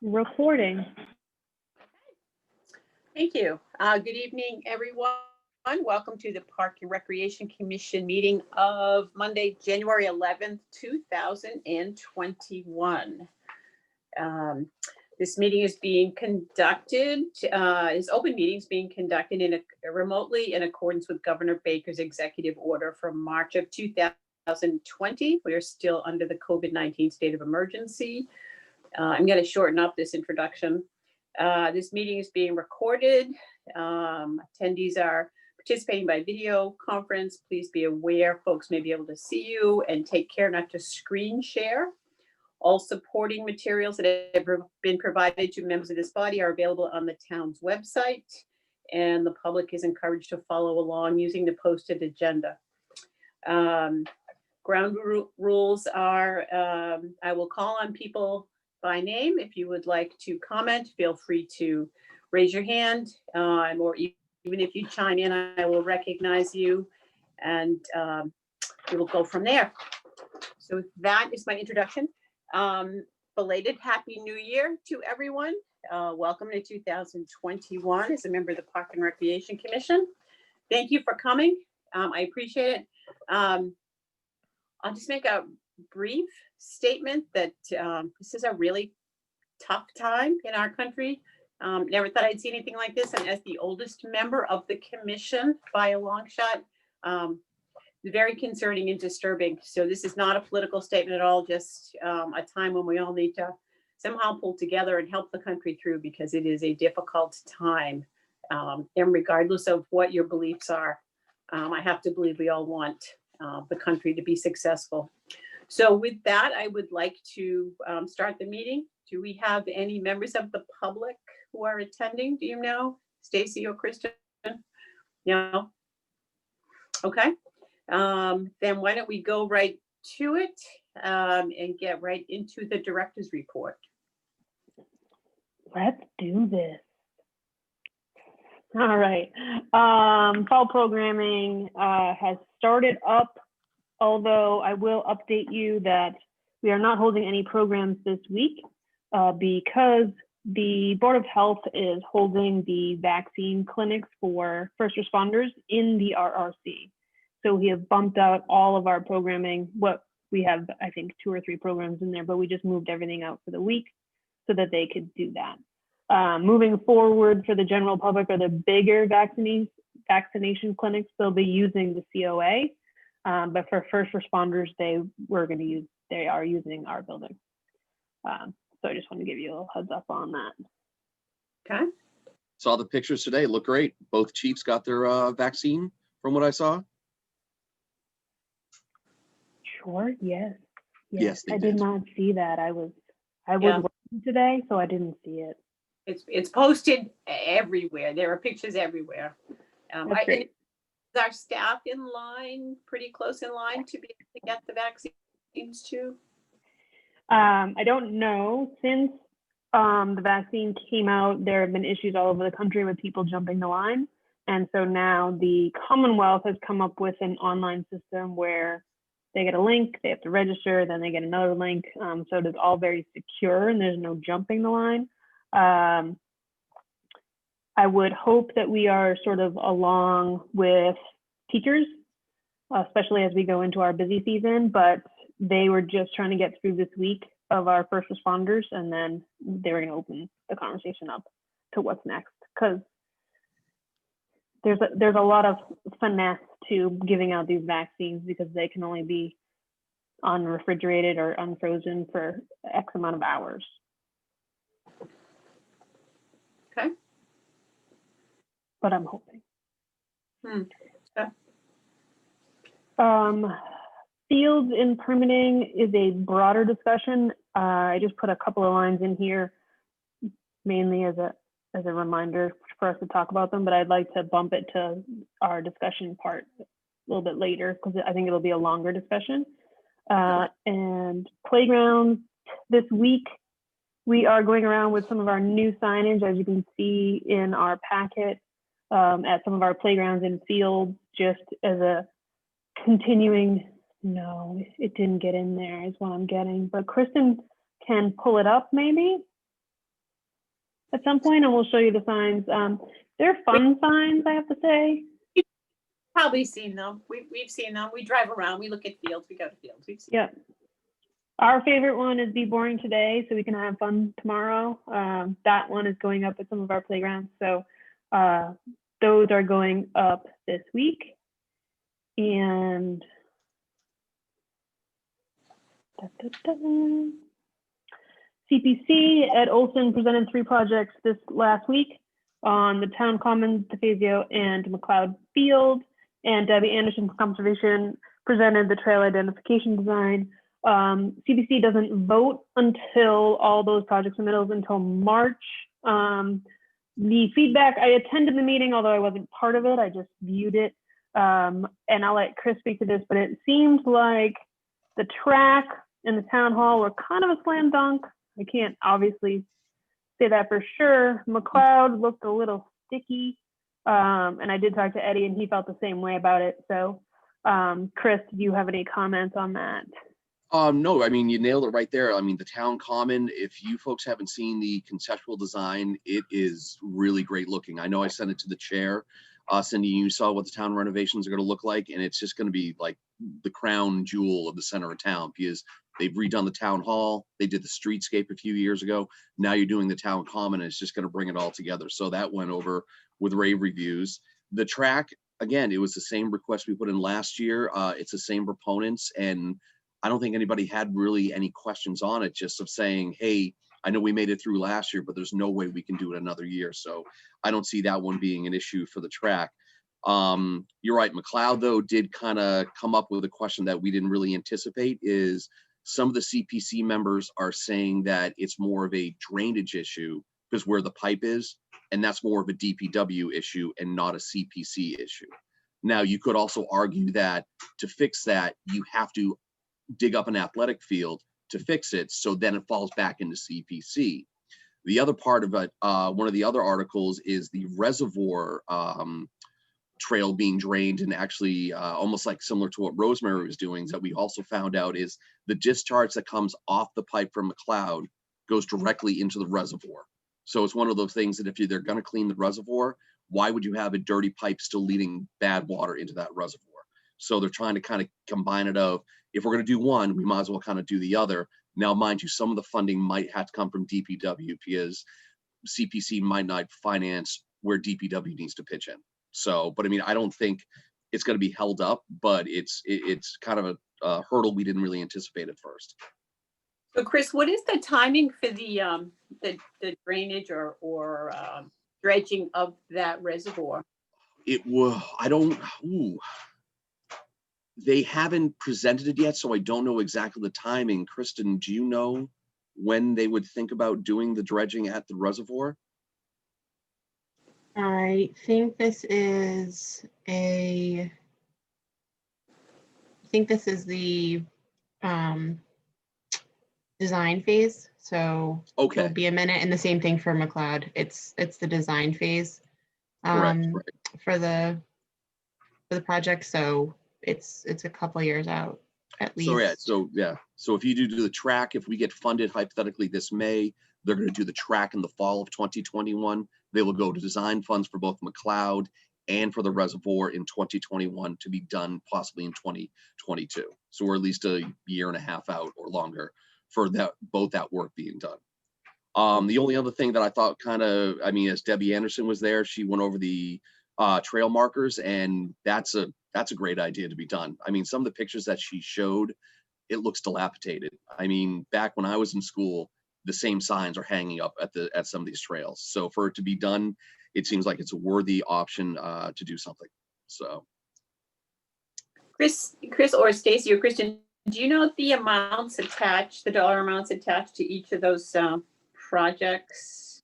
Recording. Thank you. Good evening, everyone. Welcome to the Park and Recreation Commission meeting of Monday, January 11th, 2021. This meeting is being conducted, this open meeting is being conducted remotely in accordance with Governor Baker's executive order from March of 2020. We are still under the COVID-19 state of emergency. I'm going to shorten up this introduction. This meeting is being recorded. Attendees are participating by video conference. Please be aware folks may be able to see you, and take care not to screen share. All supporting materials that have been provided to members of this body are available on the town's website, and the public is encouraged to follow along using the posted agenda. Ground rules are, I will call on people by name. If you would like to comment, feel free to raise your hand, or even if you chime in, I will recognize you, and we will go from there. So that is my introduction. Belated Happy New Year to everyone. Welcome to 2021 as a member of the Park and Recreation Commission. Thank you for coming. I appreciate it. I'll just make a brief statement that this is a really tough time in our country. Never thought I'd see anything like this, and as the oldest member of the commission by a long shot, very concerning and disturbing. So this is not a political statement at all, just a time when we all need to somehow pull together and help the country through, because it is a difficult time. And regardless of what your beliefs are, I have to believe we all want the country to be successful. So with that, I would like to start the meeting. Do we have any members of the public who are attending? Do you know, Stacy or Kristen? No? Okay. Then why don't we go right to it and get right into the director's report. Let's do this. All right. Fall programming has started up, although I will update you that we are not holding any programs this week because the Board of Health is holding the vaccine clinics for first responders in the RRC. So we have bumped out all of our programming. What we have, I think, 2 or 3 programs in there, but we just moved everything out for the week so that they could do that. Moving forward for the general public or the bigger vaccination clinics, they'll be using the COA. But for first responders, they are using our building. So I just want to give you a little heads up on that. Okay. Saw the pictures today. Look great. Both chiefs got their vaccine from what I saw. Sure. Yes. Yes, they I did not see that. I was Yeah. working today, so I didn't see it. It's posted everywhere. There are pictures everywhere. That's great. Is our staff in line, pretty close in line to be able to get the vaccines too? I don't know. Since the vaccine came out, there have been issues all over the country with people jumping the line. And so now the Commonwealth has come up with an online system where they get a link, they have to register, then they get another link. So it is all very secure and there's no jumping the line. I would hope that we are sort of along with teachers, especially as we go into our busy season, but they were just trying to get through this week of our first responders, and then they were going to open the conversation up to what's next, because there's a lot of finesse to giving out these vaccines because they can only be unrefrigerated or unfrozen for X amount of hours. Okay. But I'm hoping. Yeah. Fields in permitting is a broader discussion. I just put a couple of lines in here, mainly as a reminder for us to talk about them, but I'd like to bump it to our discussion part a little bit later because I think it'll be a longer discussion. And playgrounds, this week, we are going around with some of our new signage, as you can see in our packet, at some of our playgrounds and fields, just as a continuing, no, it didn't get in there is what I'm getting, but Kristen can pull it up maybe. at some point, and we'll show you the signs. They're fun signs, I have to say. Probably seen them. We've seen them. We drive around, we look at fields, we go to fields. We've seen. Yep. Our favorite one is Be Boring Today, so we can have fun tomorrow. That one is going up at some of our playgrounds. So those are going up this week. And CPC at Olson presented 3 projects this last week on the Town Commons, DeFazio, and McLeod Field. And Debbie Anderson from Conservation presented the trail identification design. CPC doesn't vote until all those project submittals until March. The feedback, I attended the meeting, although I wasn't part of it, I just viewed it. And I'll let Chris speak to this, but it seemed like the track and the town hall were kind of a slam dunk. I can't obviously say that for sure. McLeod looked a little sticky. And I did talk to Eddie and he felt the same way about it. So Chris, do you have any comments on that? No, I mean, you nailed it right there. I mean, the town common, if you folks haven't seen the conceptual design, it is really great looking. I know I sent it to the chair. Cindy, you saw what the town renovations are going to look like, and it's just going to be like the crown jewel of the center of town because they've redone the town hall. They did the streetscape a few years ago. Now you're doing the town common, and it's just going to bring it all together. So that went over with rave reviews. The track, again, it was the same request we put in last year. It's the same proponents, and I don't think anybody had really any questions on it, just of saying, hey, I know we made it through last year, but there's no way we can do it another year. So I don't see that one being an issue for the track. You're right, McLeod, though, did kind of come up with a question that we didn't really anticipate is some of the CPC members are saying that it's more of a drainage issue because where the pipe is, and that's more of a DPW issue and not a CPC issue. Now, you could also argue that to fix that, you have to dig up an athletic field to fix it, so then it falls back into CPC. The other part of it, one of the other articles is the reservoir trail being drained, and actually almost like similar to what Rosemary was doing, is that we also found out is the discharge that comes off the pipe from McLeod goes directly into the reservoir. So it's one of those things that if they're going to clean the reservoir, why would you have a dirty pipe still leading bad water into that reservoir? So they're trying to kind of combine it of, if we're going to do one, we might as well kind of do the other. Now, mind you, some of the funding might have to come from DPW because CPC might not finance where DPW needs to pitch in. So, but I mean, I don't think it's going to be held up, but it's kind of a hurdle we didn't really anticipate at first. So Chris, what is the timing for the drainage or dredging of that reservoir? It will, they haven't presented it yet, so I don't know exactly the timing. Kristen, do you know when they would think about doing the dredging at the reservoir? I think this is the design phase. So Okay. it'll be a minute, and the same thing for McLeod. It's the design phase Correct. for the project. So it's a couple years out at least. So if you do the track, if we get funded hypothetically this May, they're going to do the track in the fall of 2021. They will go to design funds for both McLeod and for the reservoir in 2021 to be done possibly in 2022. So we're at least a year and a half out or longer for both that work being done. The only other thing that I thought as Debbie Anderson was there, she went over the trail markers, and that's a great idea to be done. I mean, some of the pictures that she showed, it looks dilapidated. I mean, back when I was in school, the same signs are hanging up at some of these trails. So for it to be done, it seems like it's a worthy option to do something. So, Chris or Stacy or Kristen, do you know the amounts attached, the dollar amounts attached to each of those projects?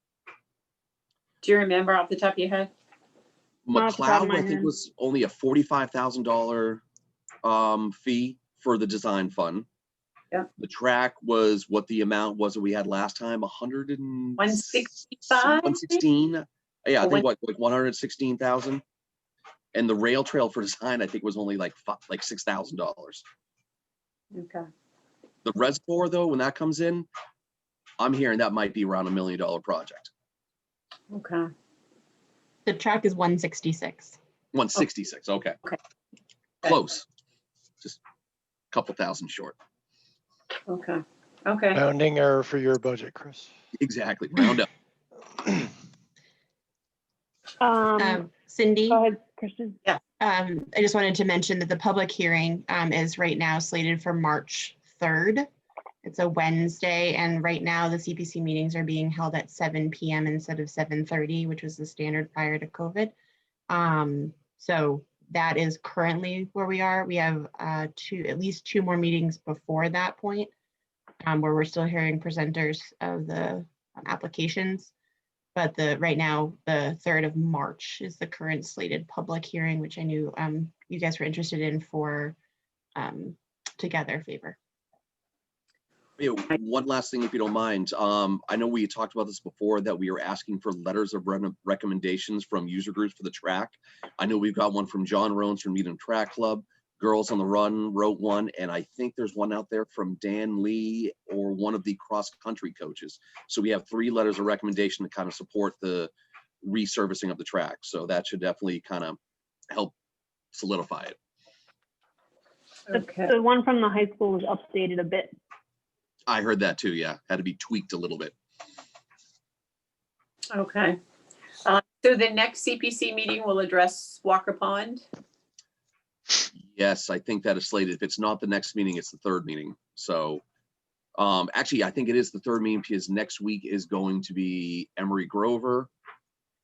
Do you remember off the top of your head? McLeod, I think, was only a $45,000 fee for the design fund. Yeah. The track was what the amount was that we had last time, 165? 116. Yeah, I think like 116,000. And the rail trail for design, I think, was only like $6,000. Okay. The reservoir, though, when that comes in, I'm hearing that might be around $1 million project. Okay. The track is 166. 166, okay. Okay. Close. Just a couple thousand short. Okay. Okay. Rounding error for your budget, Chris. Exactly, round up. Cindy, Go ahead, Kristen. I just wanted to mention that the public hearing is right now slated for March 3rd. It's a Wednesday, and right now the CPC meetings are being held at 7 p.m. instead of 7:30, which was the standard prior to COVID. So that is currently where we are. We have at least two more meetings before that point, where we're still hearing presenters of the applications. But right now, the 3rd of March is the current slated public hearing, which I knew you guys were interested in for Together Favor. Yeah, one last thing, if you don't mind. I know we talked about this before, that we are asking for letters of recommendations from user groups for the track. I know we've got one from John Roans from Needham Track Club. Girls on the Run wrote one, and I think there's one out there from Dan Lee or one of the cross-country coaches. So we have 3 letters of recommendation to kind of support the resurfacing of the track. So that should definitely kind of help solidify it. Okay. The one from the high school was updated a bit. I heard that too, yeah. Had to be tweaked a little bit. Okay. So the next CPC meeting will address Walker Pond. Yes, I think that is slated. If it's not the next meeting, it's the 3rd meeting. So actually, I think it is the 3rd meeting because next week is going to be Emery Grover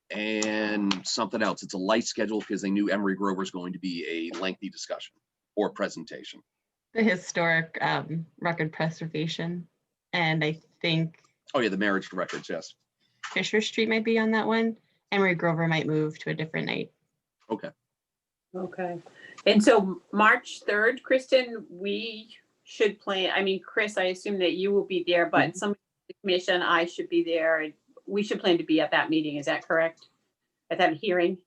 and something else. It's a light schedule because they knew Emery Grover is going to be a lengthy discussion or presentation. The historic record preservation, and I think Oh yeah, the marriage records, yes. Fisher Street might be on that one. Emery Grover might move to a different night. Okay. Okay. And so March 3rd, Kristen, we should plan, I mean, Chris, I assume that you will be there, but some of the commission, I should be there. And we should plan to be at that meeting. Is that correct? At that hearing?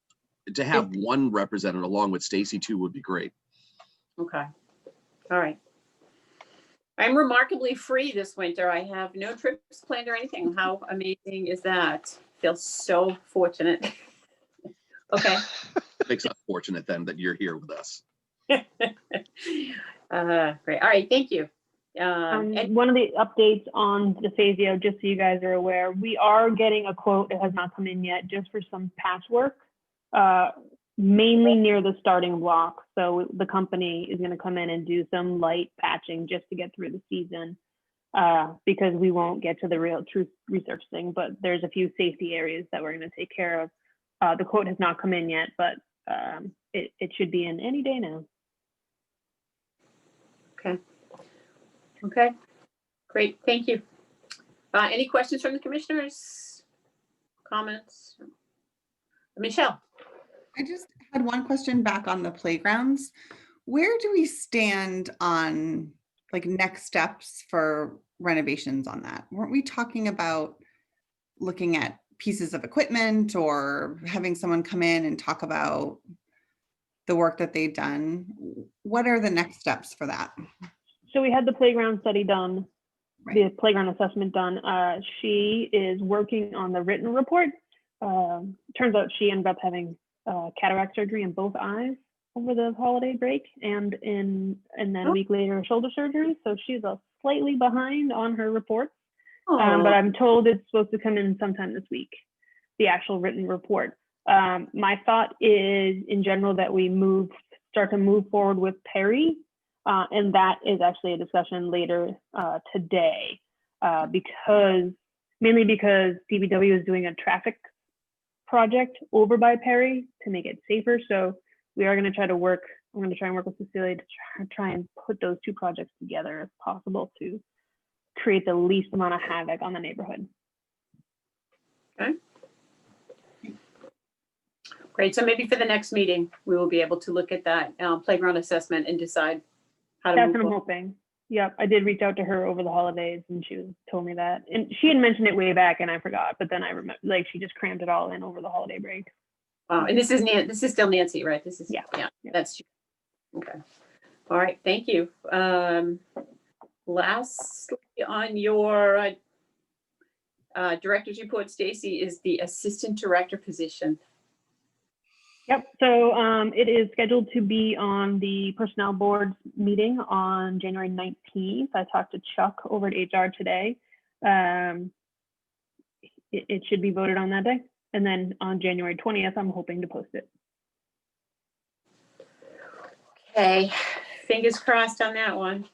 To have one representative along with Stacy too would be great. Okay. All right. I'm remarkably free this winter. I have no trips planned or anything. How amazing is that? Feel so fortunate. Okay. Makes us fortunate then that you're here with us. Great. All right. Thank you. And one of the updates on the Phasio, just so you guys are aware, we are getting a quote. It has not come in yet, just for some patchwork, mainly near the starting block. So the company is going to come in and do some light patching just to get through the season, because we won't get to the real true resurfacing. But there's a few safety areas that we're going to take care of. The quote has not come in yet, but it should be in any day now. Okay. Okay. Great. Thank you. Any questions from the commissioners? Comments? Michelle? I just had one question back on the playgrounds. Where do we stand on like next steps for renovations on that? Weren't we talking about looking at pieces of equipment or having someone come in and talk about the work that they've done? What are the next steps for that? So we had the playground study done, Right. the playground assessment done. She is working on the written report. Turns out she ended up having cataract surgery in both eyes over the holiday break, and then a week later shoulder surgery. So she's slightly behind on her reports. But I'm told it's supposed to come in sometime this week, the actual written report. My thought is, in general, that we start to move forward with Perry, and that is actually a discussion later today, mainly because DPW is doing a traffic project over by Perry to make it safer. So we are going to try to work. I'm going to try and work with Cecilia to try and put those two projects together if possible to create the least amount of havoc on the neighborhood. Okay. Great. So maybe for the next meeting, we will be able to look at that playground assessment and decide how to That's move what I'm forward. hoping. Yep, I did reach out to her over the holidays, and she told me that. And she had mentioned it way back, and I forgot. But then I remember, like, she just crammed it all in over the holiday break. And this is still Nancy, right? This is Yeah. That's okay. All right. Thank you. Lastly, on your Director's report, Stacy, is the assistant director position. Yep, so it is scheduled to be on the personnel board meeting on January 19th. I talked to Chuck over at HR today. It should be voted on that day. And then on January 20th, I'm hoping to post it. Okay, fingers crossed on that one.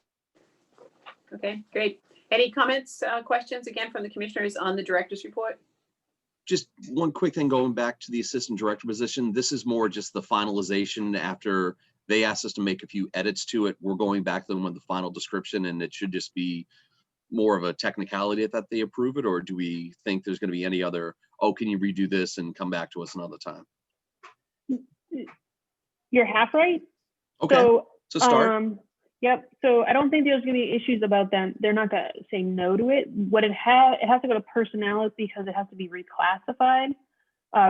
Okay, great. Any comments, questions again from the commissioners on the director's report? Just one quick thing going back to the assistant director position. This is more just the finalization after they asked us to make a few edits to it. We're going back to them with the final description, and it should just be more of a technicality that they approve it, or do we think there's going to be any other, oh, can you redo this and come back to us another time? You're half right. Okay, So, so start. Yep. So I don't think there's going to be issues about them. They're not going to say no to it. What it has to go to personnel because it has to be reclassified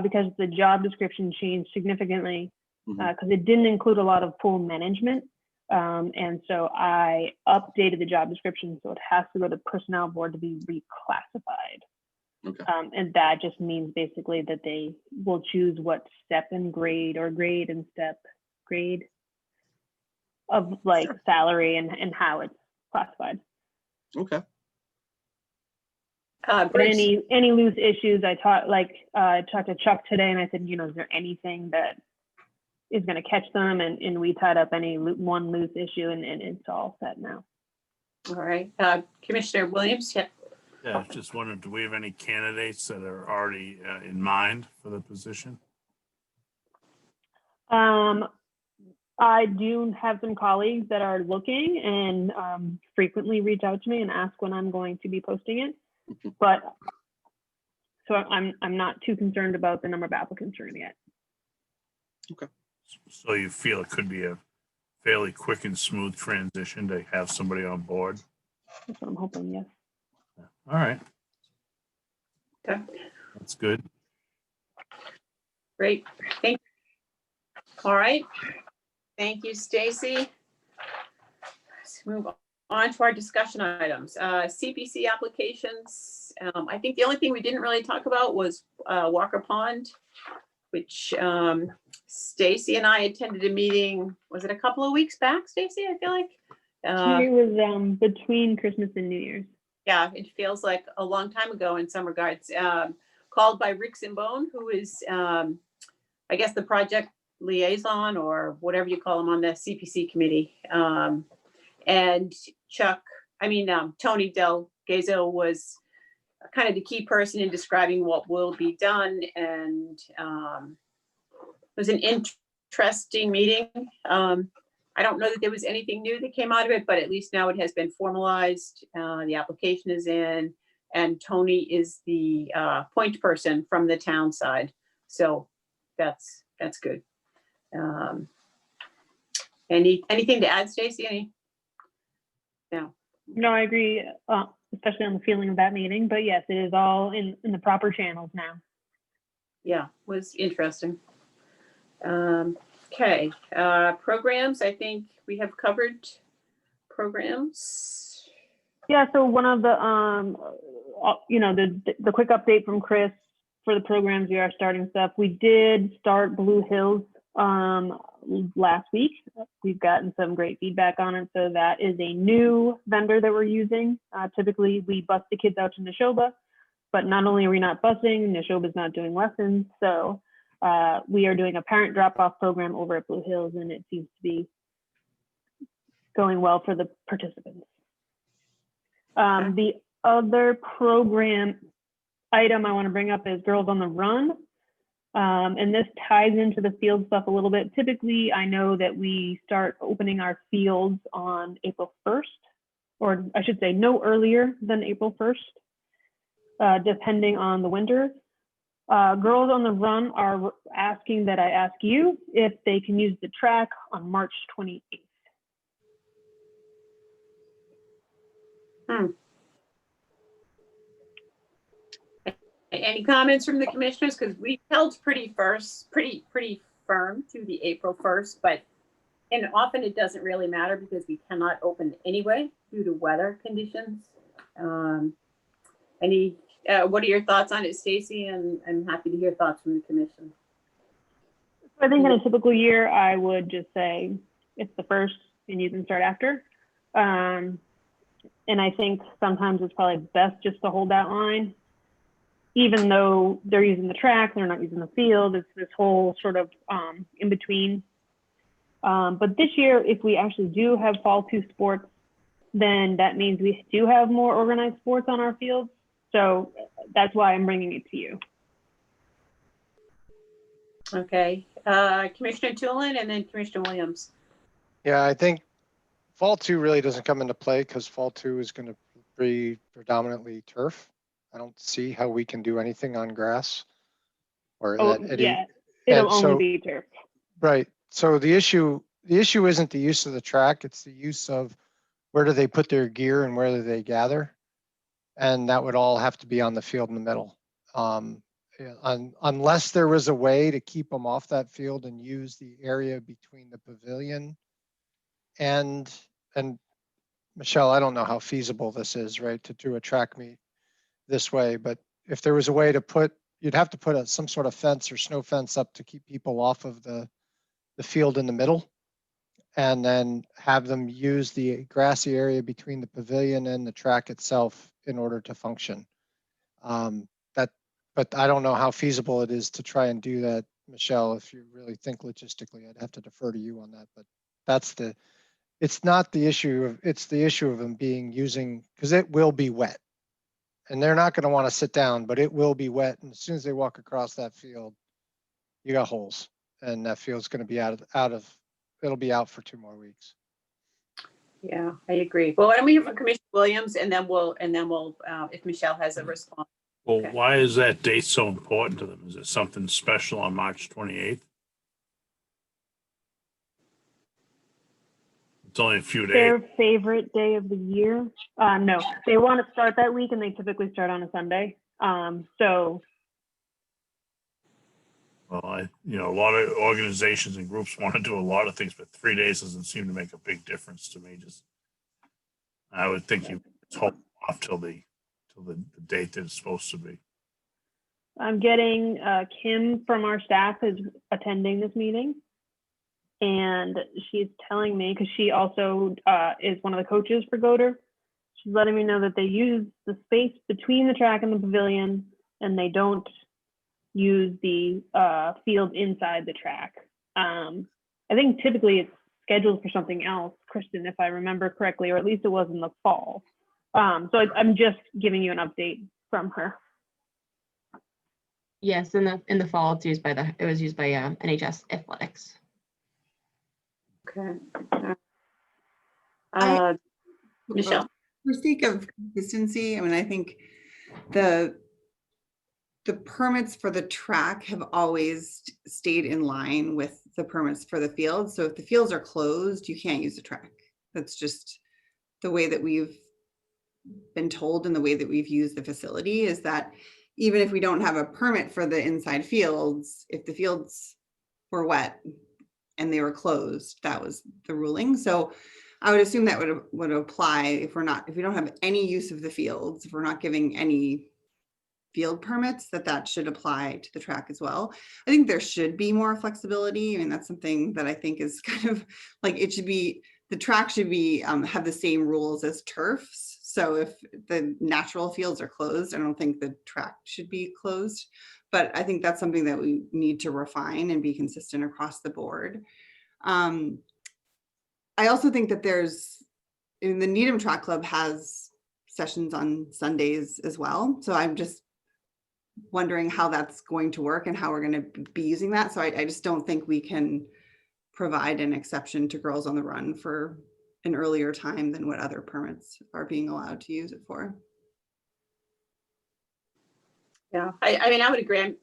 because the job description changed significantly because it didn't include a lot of pool management. And so I updated the job description. So it has to go to the personnel board to be reclassified. Okay. And that just means basically that they will choose what step and grade or grade and step grade of like salary and how it's classified. Okay. But any loose issues, I talked to Chuck today and I said, is there anything that is going to catch them? And we tied up any one loose issue and it's all set now. All right, Commissioner Williams. Yeah, just wondered, do we have any candidates that are already in mind for the position? I do have some colleagues that are looking and frequently reach out to me and ask when I'm going to be posting it. But so I'm not too concerned about the number of applicants we're gonna get. Okay. So you feel it could be a fairly quick and smooth transition to have somebody on board? That's what I'm hoping, yes. All right. Okay. That's good. Great, thank you. All right, thank you, Stacy. Let's move on to our discussion items. CPC applications. I think the only thing we didn't really talk about was Walker Pond, which Stacy and I attended a meeting, was it a couple of weeks back, Stacy, I feel like? It was between Christmas and New Year's. Yeah, it feels like a long time ago in some regards. Called by Rick Zimbone, who is, I guess, the project liaison or whatever you call him on the CPC committee. And Tony Del Gazo was kind of the key person in describing what will be done. And it was an interesting meeting. I don't know that there was anything new that came out of it, but at least now it has been formalized. The application is in, and Tony is the point person from the town side. So that's good. Anything to add, Stacy? No, I agree, especially on the feeling of that meeting. But yes, it is all in the proper channels now. Yeah, was interesting. Okay, programs, I think we have covered programs. Yeah, so one of the, the quick update from Chris for the programs, we are starting stuff. We did start Blue Hills last week. We've gotten some great feedback on it. So that is a new vendor that we're using. Typically, we bus the kids out to Neshoba, but not only are we not busing, Neshoba's not doing lessons. So we are doing a parent drop-off program over at Blue Hills, and it seems to be going well for the participants. The other program item I want to bring up is Girls on the Run. And this ties into the field stuff a little bit. Typically, I know that we start opening our fields on April 1st, or I should say no earlier than April 1st, depending on the winter. Girls on the Run are asking that I ask you if they can use the track on March 28th. Any comments from the commissioners? Because we held pretty firm through the April 1st, and often it doesn't really matter because we cannot open anyway due to weather conditions. Any What are your thoughts on it, Stacy? And I'm happy to hear thoughts from the commission. I think in a typical year, I would just say it's the first and you can start after. And I think sometimes it's probably best just to hold that line, even though they're using the track, they're not using the field. It's this whole sort of in between. But this year, if we actually do have fall 2 sports, then that means we do have more organized sports on our fields. So that's why I'm bringing it to you. Okay, Commissioner Tulin and then Commissioner Williams. Yeah, I think fall 2 really doesn't come into play because fall 2 is going to be predominantly turf. I don't see how we can do anything on grass or Oh, that yeah, and it'll only so- be turf. Right. So the issue isn't the use of the track, it's the use of where do they put their gear and where do they gather? And that would all have to be on the field in the middle. Unless there was a way to keep them off that field and use the area between the pavilion and Michelle, I don't know how feasible this is, right, to do a track meet this way, but if there was a way to you'd have to put some sort of fence or snow fence up to keep people off of the field in the middle, and then have them use the grassy area between the pavilion and the track itself in order to function. But I don't know how feasible it is to try and do that, Michelle. If you really think logistically, I'd have to defer to you on that. But it's not the issue it's the issue of them using, because it will be wet. And they're not going to want to sit down, but it will be wet. And as soon as they walk across that field, you got holes. And that field's going to be it'll be out for 2 more weeks. Yeah, I agree. Well, why don't we hear from Commissioner Williams and then we'll if Michelle has a response. Well, Okay. why is that date so important to them? Is it something special on March 28th? It's only a few days. Their favorite day of the year? No, they want to start that week and they typically start on a Sunday. So Well, a lot of organizations and groups want to do a lot of things, but 3 days doesn't seem to make a big difference to me. I would think you hold off till the date that it's supposed to be. I'm getting Kim from our staff is attending this meeting. And she's telling me, because she also is one of the coaches for Goder, she's letting me know that they use the space between the track and the pavilion, and they don't use the field inside the track. I think typically it's scheduled for something else, Kristen, if I remember correctly, or at least it was in the fall. So I'm just giving you an update from her. Yes, in the fall, it was used by NHS Athletics. Okay. For Michelle. sake of consistency, I mean, I think the permits for the track have always stayed in line with the permits for the field. So if the fields are closed, you can't use the track. That's just the way that we've been told, and the way that we've used the facility is that even if we don't have a permit for the inside fields, if the fields were wet and they were closed, that was the ruling. So I would assume that would apply if we don't have any use of the fields, if we're not giving any field permits, that should apply to the track as well. I think there should be more flexibility. I mean, that's something that I think is kind of like, the track should be have the same rules as turfs. So if the natural fields are closed, I don't think the track should be closed. But I think that's something that we need to refine and be consistent across the board. I also think that the Needham Track Club has sessions on Sundays as well. So I'm just wondering how that's going to work and how we're going to be using that. So I just don't think we can provide an exception to Girls on the Run for an earlier time than what other permits are being allowed to use it for. Yeah, I mean, I would agree.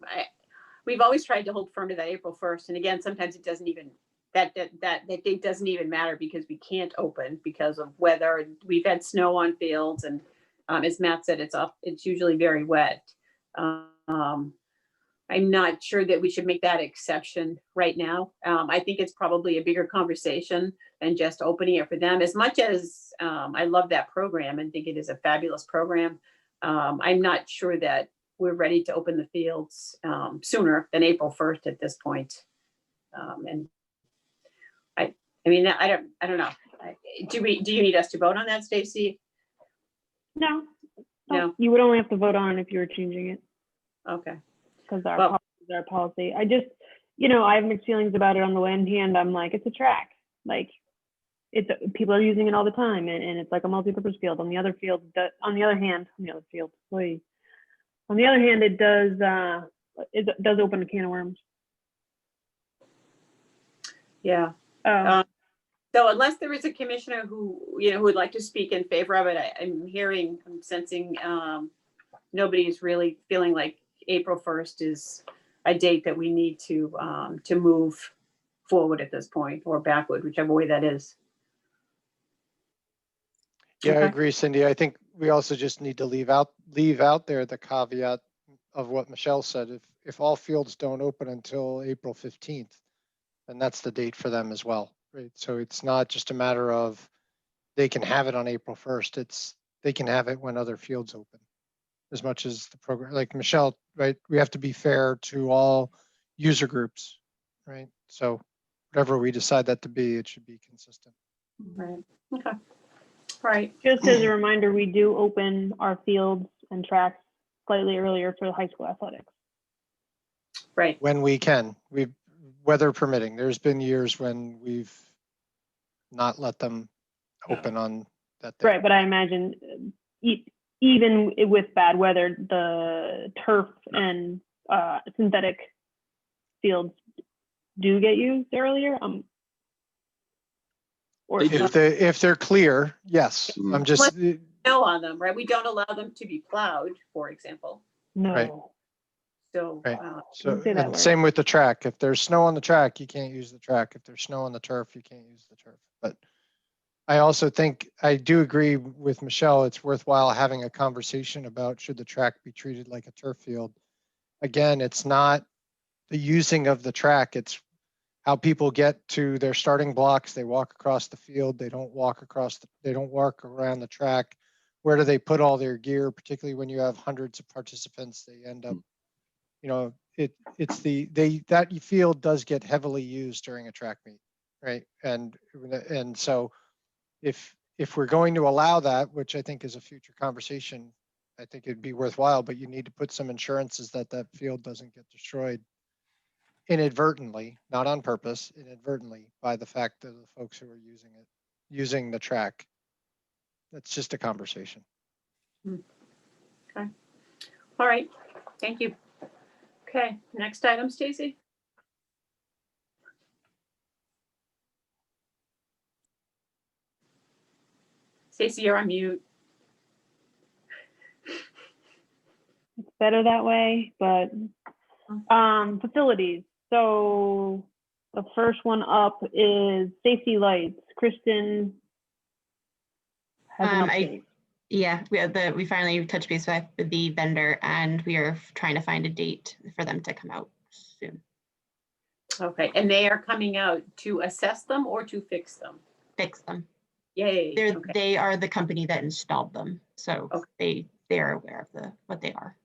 We've always tried to hold firm to that April 1st. And again, sometimes it doesn't even, that date doesn't even matter because we can't open because of weather. We've had snow on fields, and as Matt said, it's usually very wet. I'm not sure that we should make that exception right now. I think it's probably a bigger conversation than just opening it for them. As much as I love that program and think it is a fabulous program, I'm not sure that we're ready to open the fields sooner than April 1st at this point. And I mean, I don't know. Do you need us to vote on that, Stacy? No, No. you would only have to vote on it if you were changing it, Okay. because Well- policy is our policy. I just, I have mixed feelings about it. On the one hand, I'm like, it's a track. Like, people are using it all the time, and it's like a multi-purpose field. On the other hand, it does open a can of worms. Yeah. So unless there is a commissioner who would like to speak in favor of it, I'm sensing nobody's really feeling like April 1st is a date that we need to move forward at this point, or backward, whichever way that is. Yeah, I Okay. agree, Cindy. I think we also just need to leave out there the caveat of what Michelle said. If all fields don't open until April 15th, then that's the date for them as well, right? So it's not just a matter of they can have it on April 1st. They can have it when other fields open, as much as the program, like Michelle, right? We have to be fair to all user groups, right? So whatever we decide that to be, it should be consistent. Right. Okay. All right. Just as a reminder, we do open our fields and tracks slightly earlier for the high school athletics. Right. When we can, weather permitting. There's been years when we've not let them open on that day. Right, but I imagine even with bad weather, the turf and synthetic fields do get used earlier. Or They do. If they're clear, yes. Mhm. I'm just, Snow on them, right? We don't allow them to be plowed, for example. no. Right. So, Right. So, Don't say that and word. same with the track. If there's snow on the track, you can't use the track. If there's snow on the turf, you can't use the turf. But I also think, I do agree with Michelle, it's worthwhile having a conversation about should the track be treated like a turf field. Again, it's not the using of the track, it's how people get to their starting blocks. They walk across the field. They don't walk around the track. Where do they put all their gear, particularly when you have hundreds of participants? They end up, that field does get heavily used during a track meet, right? And so if we're going to allow that, which I think is a future conversation, I think it'd be worthwhile, but you need to put some insurances that field doesn't get destroyed inadvertently, not on purpose, inadvertently, by the fact of the folks who are using the track. That's just a conversation. okay. All right. Thank you. Okay. Next item, Stacy. Stacy, you're on mute. It's better that way, but facilities. So the first one up is safety lights. Kristen has an update. Yeah, we finally touched base with the vendor, and we are trying to find a date for them to come out soon. Okay. And they are coming out to assess them or to fix them? Fix them. Yay. Okay. They are the company that installed them, so Okay. they are aware of what they are.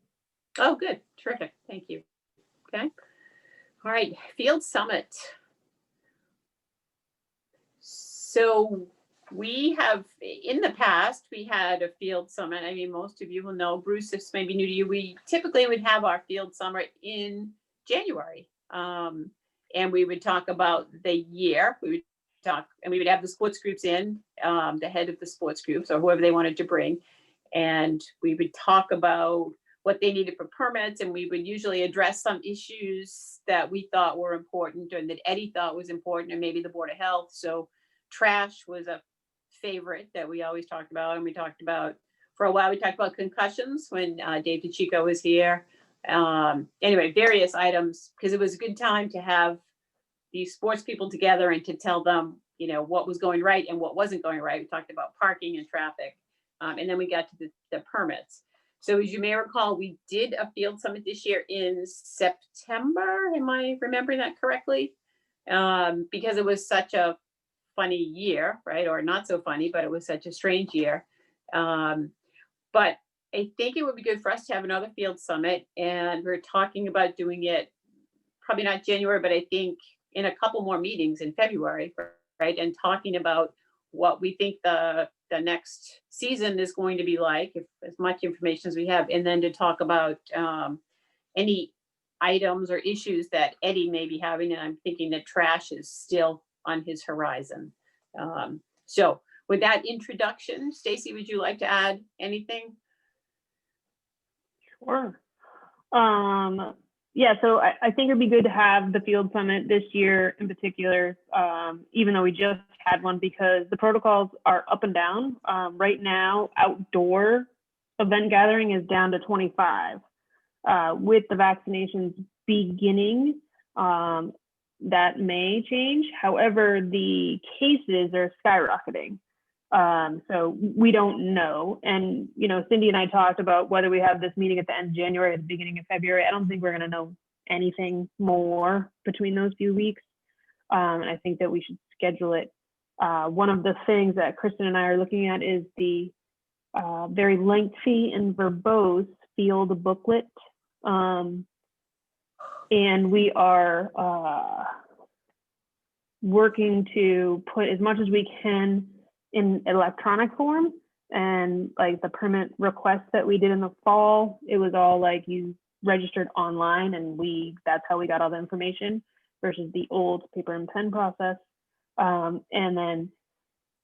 Oh, good. Terrific. Thank you. Okay. All right. Field Summit. So we have, in the past, we had a field summit. I mean, most of you will know, Bruce, this may be new to you. We typically would have our field summit in January. And we would talk about the year. We would talk, and we would have the sports groups in, the head of the sports groups or whoever they wanted to bring. And we would talk about what they needed for permits, and we would usually address some issues that we thought were important and that Eddie thought was important, and maybe the Board of Health. So trash was a favorite that we always talked about, and we talked about, for a while, we talked about concussions when Dave DeChico was here. Anyway, various items, because it was a good time to have these sports people together and to tell them, what was going right and what wasn't going right. We talked about parking and traffic, and then we got to the permits. So as you may recall, we did a field summit this year in September. Am I remembering that correctly? Because it was such a funny year, right? Or not so funny, but it was such a strange year. But I think it would be good for us to have another field summit, and we're talking about doing it probably not January, but I think in a couple more meetings in February, right? And talking about what we think the next season is going to be like, if as much information as we have, and then to talk about any items or issues that Eddie may be having. And I'm thinking that trash is still on his horizon. So with that introduction, Stacy, would you like to add anything? Sure. Yeah, so I think it'd be good to have the field summit this year in particular, even though we just had one, because the protocols are up and down. Right now, outdoor event gathering is down to 25. With the vaccinations beginning, that may change. However, the cases are skyrocketing. So we don't know. And, you know, Cindy and I talked about whether we have this meeting at the end of January or the beginning of February. I don't think we're going to know anything more between those few weeks. And I think that we should schedule it. One of the things that Kristen and I are looking at is the very lengthy and verbose field booklet. And we are working to put as much as we can in electronic form. And like the permit requests that we did in the fall, it was all like you registered online and that's how we got all the information versus the old paper and pen process. And then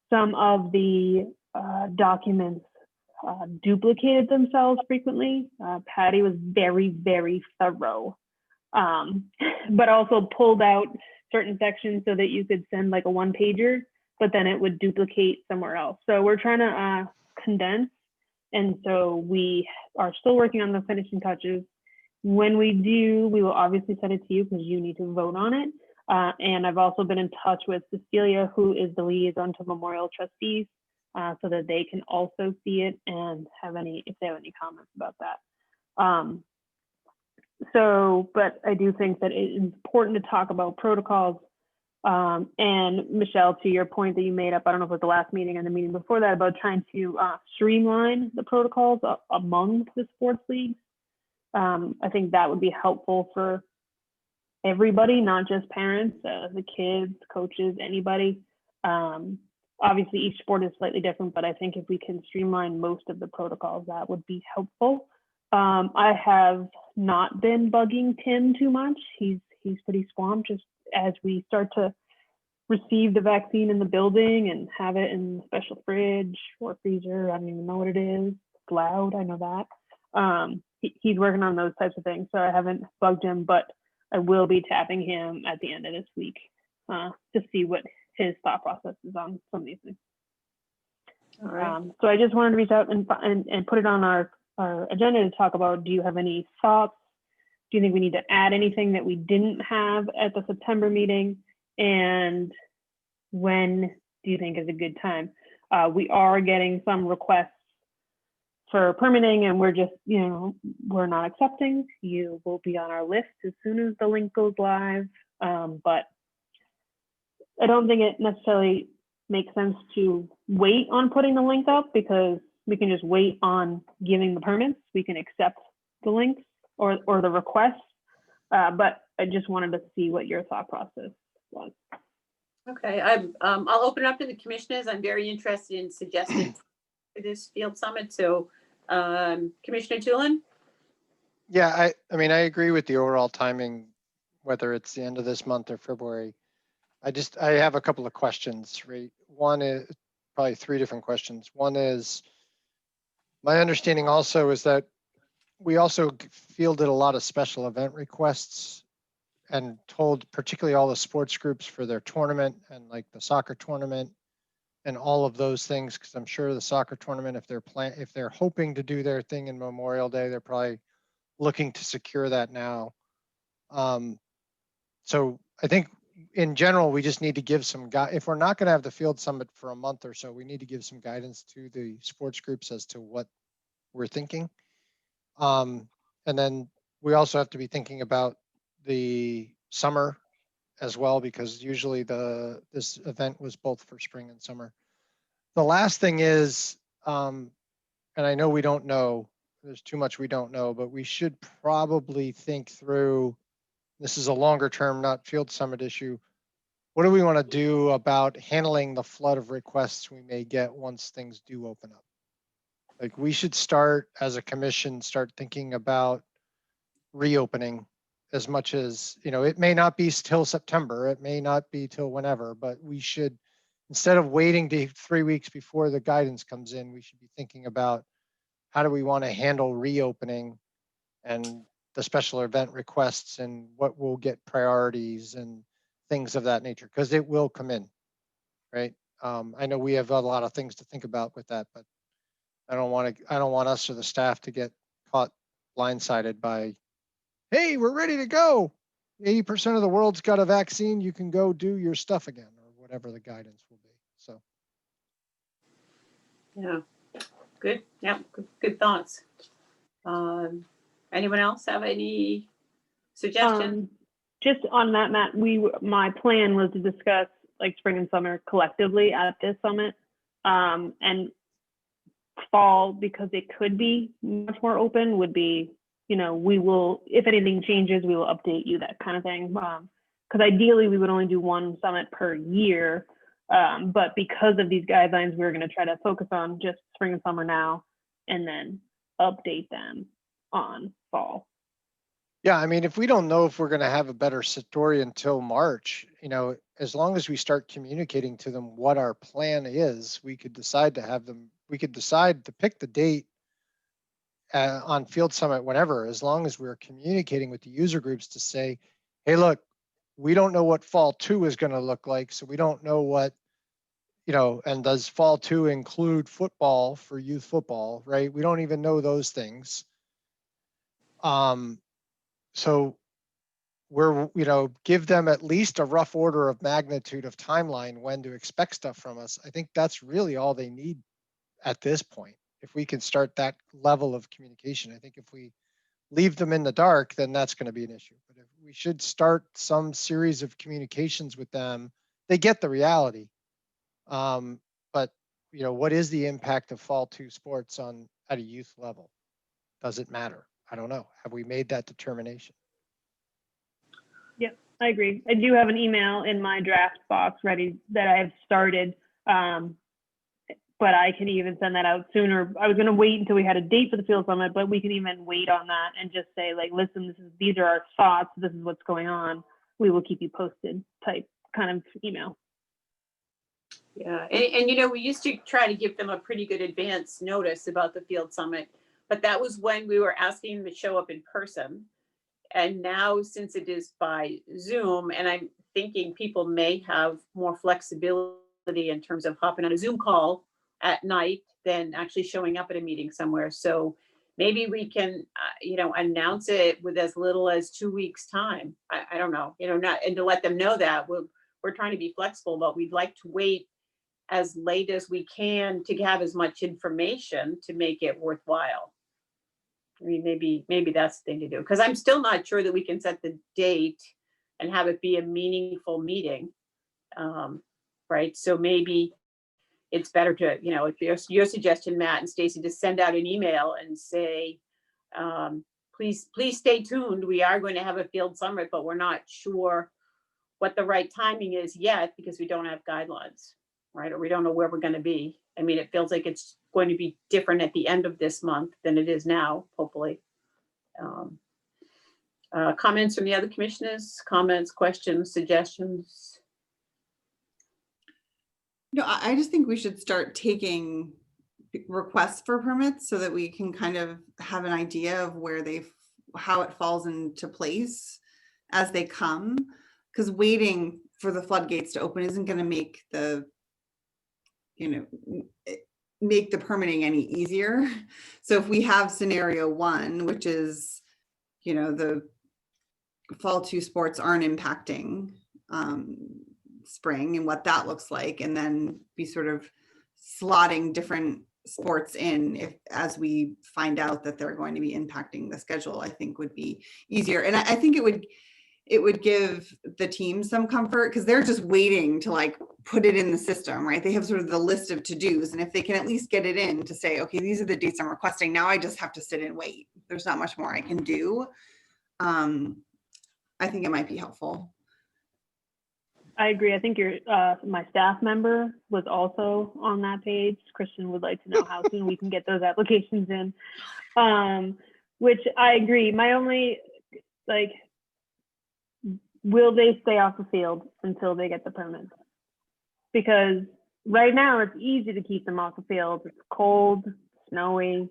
some of the documents duplicated themselves frequently. Patty was very, very thorough, but also pulled out certain sections so that you could send like a one pager, but then it would duplicate somewhere else. So we're trying to condense. And so we are still working on the finishing touches. When we do, we will obviously send it to you because you need to vote on it. And I've also been in touch with Cecilia, who is the liaison to Memorial Trustees, so that they can also see it and if they have any comments about that. But I do think that it is important to talk about protocols. And Michelle, to your point that you made up, I don't know if it was the last meeting or the meeting before that, about trying to streamline the protocols among the sports leagues. I think that would be helpful for everybody, not just parents, the kids, coaches, anybody. Obviously, each sport is slightly different, but I think if we can streamline most of the protocols, that would be helpful. I have not been bugging Tim too much. He's pretty swamped just as we start to receive the vaccine in the building and have it in the special fridge or freezer. I don't even know what it is. It's loud, I know that. He's working on those types of things, so I haven't bugged him, but I will be tapping him at the end of this week to see what his thought process is on some of these things. All right. So I just wanted to reach out and put it on our agenda to talk about, do you have any thoughts? Do you think we need to add anything that we didn't have at the September meeting? And when do you think is a good time? We are getting some requests for permitting, and we're just, we're not accepting. You will be on our list as soon as the link goes live. But I don't think it necessarily makes sense to wait on putting the link up, because we can just wait on giving the permits. We can accept the links or the requests. But I just wanted to see what your thought process was. Okay, I'll open it up to the commissioners. I'm very interested in suggesting for this field summit. So Commissioner Tulin? Yeah, I mean, I agree with the overall timing, whether it's the end of this month or February. I have a couple of questions, right? One is probably three different questions. One is, my understanding also is that we also fielded a lot of special event requests and told particularly all the sports groups for their tournament and like the soccer tournament and all of those things, because I'm sure the soccer tournament, if they're hoping to do their thing in Memorial Day, they're probably looking to secure that now. So I think in general, we just need to give some if we're not going to have the field summit for a month or so, we need to give some guidance to the sports groups as to what we're thinking. And then we also have to be thinking about the summer as well, because usually this event was both for spring and summer. The last thing is, and I know we don't know, There's too much we don't know, but we should probably think through, this is a longer term, not field summit issue. What do we want to do about handling the flood of requests we may get once things do open up? Like, we should start as a commission, start thinking about reopening as much as, it may not be till September, it may not be till whenever, but we should, instead of waiting to 3 weeks before the guidance comes in, we should be thinking about how do we want to handle reopening and the special event requests and what will get priorities and things of that nature, because it will come in, right? I know we have a lot of things to think about with that, but I don't want us or the staff to get caught blindsided by, hey, we're ready to go. 80% of the world's got a vaccine. You can go do your stuff again, or whatever the guidance will be. So. Yeah, good. Yeah, good thoughts. Anyone else have any suggestions? Just on that, Matt, my plan was to discuss like spring and summer collectively at this summit, and fall, because it could be much more open, would be, we will, if anything changes, we will update you, that kind of thing. Because ideally we would only do one summit per year, but because of these guidelines, we're going to try to focus on just spring and summer now, and then update them on fall. Yeah, I mean, if we don't know if we're going to have a better story until March, as long as we start communicating to them what our plan is, we could decide to pick the date on Field Summit whenever, as long as we're communicating with the user groups to say, hey, look, we don't know what fall 2 is going to look like. So we don't know what, and does fall 2 include football for youth football, right? We don't even know those things. So we're, give them at least a rough order of magnitude of timeline when to expect stuff from us. I think that's really all they need at this point. If we can start that level of communication, I think if we leave them in the dark, then that's going to be an issue. But if we should start some series of communications with them, they get the reality. But what is the impact of fall 2 sports at a youth level? Does it matter? I don't know. Have we made that determination? Yeah, I agree. I do have an email in my draft box ready that I have started, but I can even send that out sooner. I was going to wait until we had a date for the Field Summit, but we can even wait on that and just say, like, listen, these are our thoughts. This is what's going on. We will keep you posted type kind of email. Yeah, and we used to try to give them a pretty good advance notice about the Field Summit, but that was when we were asking them to show up in person. And now, since it is by Zoom, and I'm thinking people may have more flexibility in terms of hopping on a Zoom call at night than actually showing up at a meeting somewhere. So maybe we can, announce it with as little as 2 weeks time. I don't know, not, and to let them know that we're trying to be flexible, but we'd like to wait as late as we can to have as much information to make it worthwhile. I mean, maybe that's the thing to do, because I'm still not sure that we can set the date and have it be a meaningful meeting, right? So maybe it's better to, if your suggestion, Matt and Stacy, to send out an email and say, please stay tuned. We are going to have a Field Summit, but we're not sure what the right timing is yet because we don't have guidelines, right? Or we don't know where we're going to be. I mean, it feels like it's going to be different at the end of this month than it is now, hopefully. Comments from the other commissioners? Comments, questions, suggestions? No, I just think we should start taking requests for permits so that we can kind of have an idea of how it falls into place as they come. Because waiting for the floodgates to open isn't going to make the permitting any easier. So if we have scenario 1, which is, the fall 2 sports aren't impacting spring and what that looks like, and then be sort of slotting different sports in as we find out that they're going to be impacting the schedule, I think would be easier. And I think it would give the team some comfort because they're just waiting to like put it in the system, right? They have sort of the list of to-dos, and if they can at least get it in to say, okay, these are the dates I'm requesting, now I just have to sit and wait. There's not much more I can do. I think it might be helpful. I agree. I think my staff member was also on that page. Christian would like to know how soon we can get those applications in, which I agree. My only, like, will they stay off the field until they get the permits? Because right now it's easy to keep them off the field. It's cold, snowy,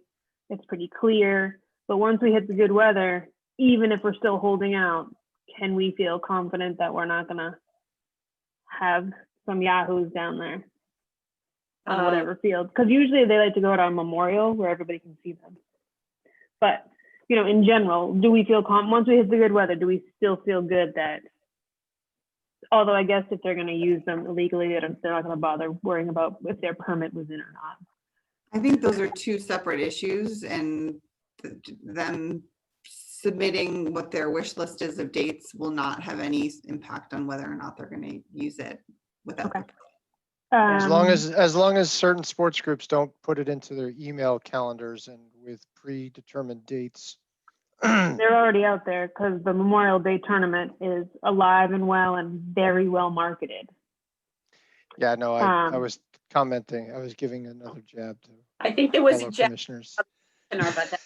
it's pretty clear. But once we hit the good weather, even if we're still holding out, can we feel confident that we're not gonna have some yahoos down there on whatever field? Because usually they like to go out on Memorial where everybody can see them. But, you know, in general, do we feel once we hit the good weather, do we still feel good that, although I guess if they're going to use them illegally, they're not going to bother worrying about if their permit was in or not. I think those are two separate issues, and them submitting what their wish list is of dates will not have any impact on whether or not they're going to use it without. Okay. As long as certain sports groups don't put it into their email calendars and with predetermined dates. They're already out there because the Memorial Day tournament is alive and well and very well marketed. Yeah, no, I was commenting. I was giving another jab to I think there was a fellow jab commissioners. about that.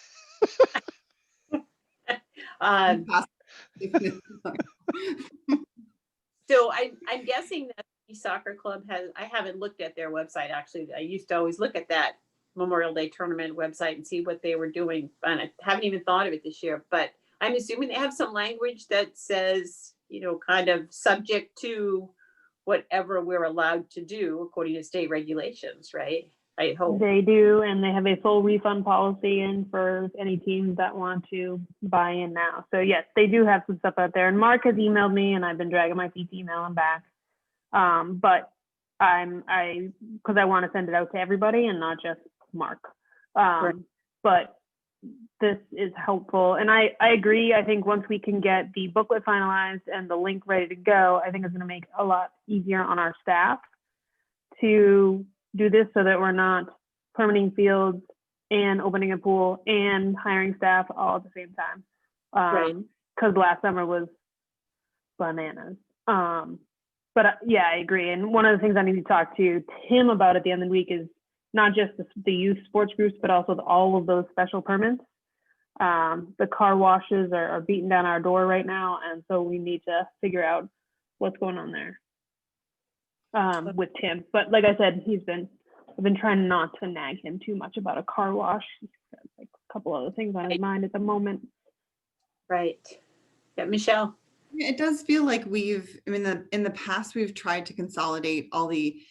So I'm guessing that the soccer club I haven't looked at their website, actually. I used to always look at that Memorial Day tournament website and see what they were doing. And I haven't even thought of it this year, but I'm assuming they have some language that says, you know, kind of subject to whatever we're allowed to do according to state regulations, right? I hope. They do, and they have a full refund policy in for any teams that want to buy in now. So yes, they do have some stuff out there. And Mark has emailed me, and I've been dragging my feet to email him back. But because I want to send it out to everybody and not just Mark. Right. But this is helpful, and I agree. I think once we can get the booklet finalized and the link ready to go, I think it's going to make it a lot easier on our staff to do this so that we're not permitting fields and opening a pool and hiring staff all at the same time. Right. Because last summer was bananas. But yeah, I agree. And one of the things I need to talk to Tim about at the end of the week is not just the youth sports groups, but also all of those special permits. The car washes are beating down our door right now. And so we need to figure out what's going on there. With Tim, but like I said, I've been trying not to nag him too much about a car wash. He's got like a couple other things on his mind at the moment. Right. Yeah, Michelle. It does feel like in the past, we've tried to consolidate all the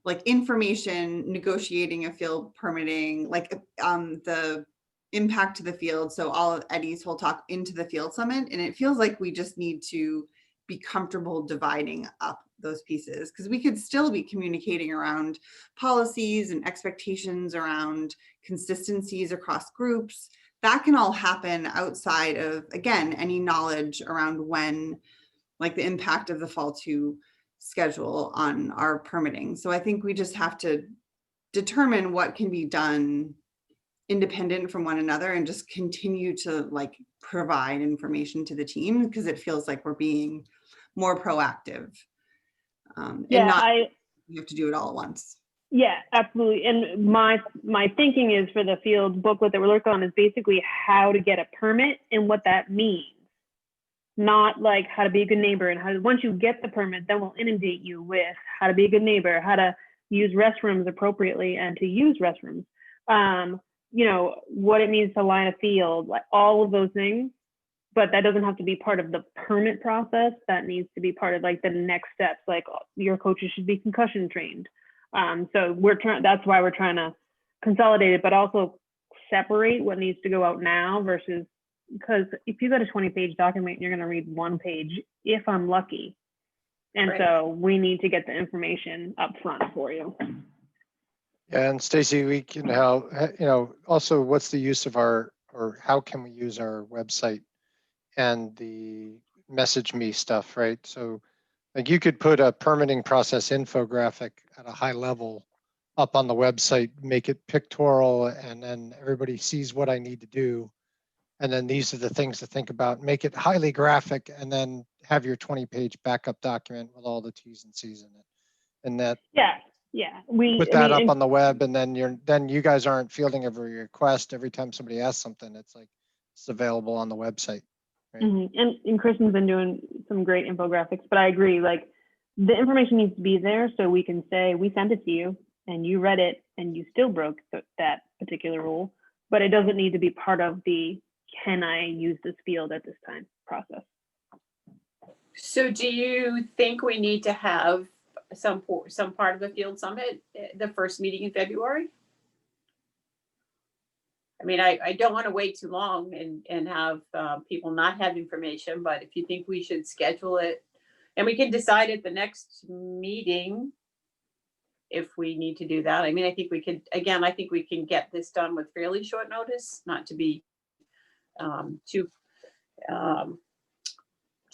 like information, negotiating a field, permitting, like the impact to the field. So all of Eddie's whole talk into the field summit. And it feels like we just need to be comfortable dividing up those pieces, because we could still be communicating around policies and expectations around consistencies across groups. That can all happen outside of, again, any knowledge around when, like the impact of the fall 2 schedule on our permitting. So I think we just have to determine what can be done independent from one another and just continue to like provide information to the team, because it feels like we're being more proactive. Yeah, and not you have to do it all at once. Yeah, absolutely. And my thinking is for the field booklet that we're working on is basically how to get a permit and what that means. Not like how to be a good neighbor, and how once you get the permit, then we'll inundate you with how to be a good neighbor, how to use restrooms appropriately and to use restrooms. You know, what it means to line a field, like all of those things. But that doesn't have to be part of the permit process. That needs to be part of like the next steps, like your coaches should be concussion trained. So that's why we're trying to consolidate it, but also separate what needs to go out now versus, because if you got a 20-page document, you're going to read one page if I'm lucky. And Right. So we need to get the information up front for you. Yeah, and Stacy, we can help, also what's the use of or how can we use our website and the message me stuff, right? So like you could put a permitting process infographic at a high level up on the website, make it pictorial, and then everybody sees what I need to do. And then these are the things to think about, make it highly graphic, and then have your 20-page backup document with all the T's and C's in it. And that, Yeah, yeah. put that up on the web, and then you guys aren't fielding every request. Every time somebody asks something, it's like, it's available on the website. Right? And Kristen's been doing some great infographics, but I agree, like the information needs to be there so we can say, we sent it to you and you read it and you still broke that particular rule, but it doesn't need to be part of the, can I use this field at this time process. So do you think we need to have some part of the field summit, the first meeting in February? I mean, I don't want to wait too long and have people not have information, but if you think we should schedule it, and we can decide at the next meeting if we need to do that. I mean, I think we could, again, I think we can get this done with fairly short notice, not to be too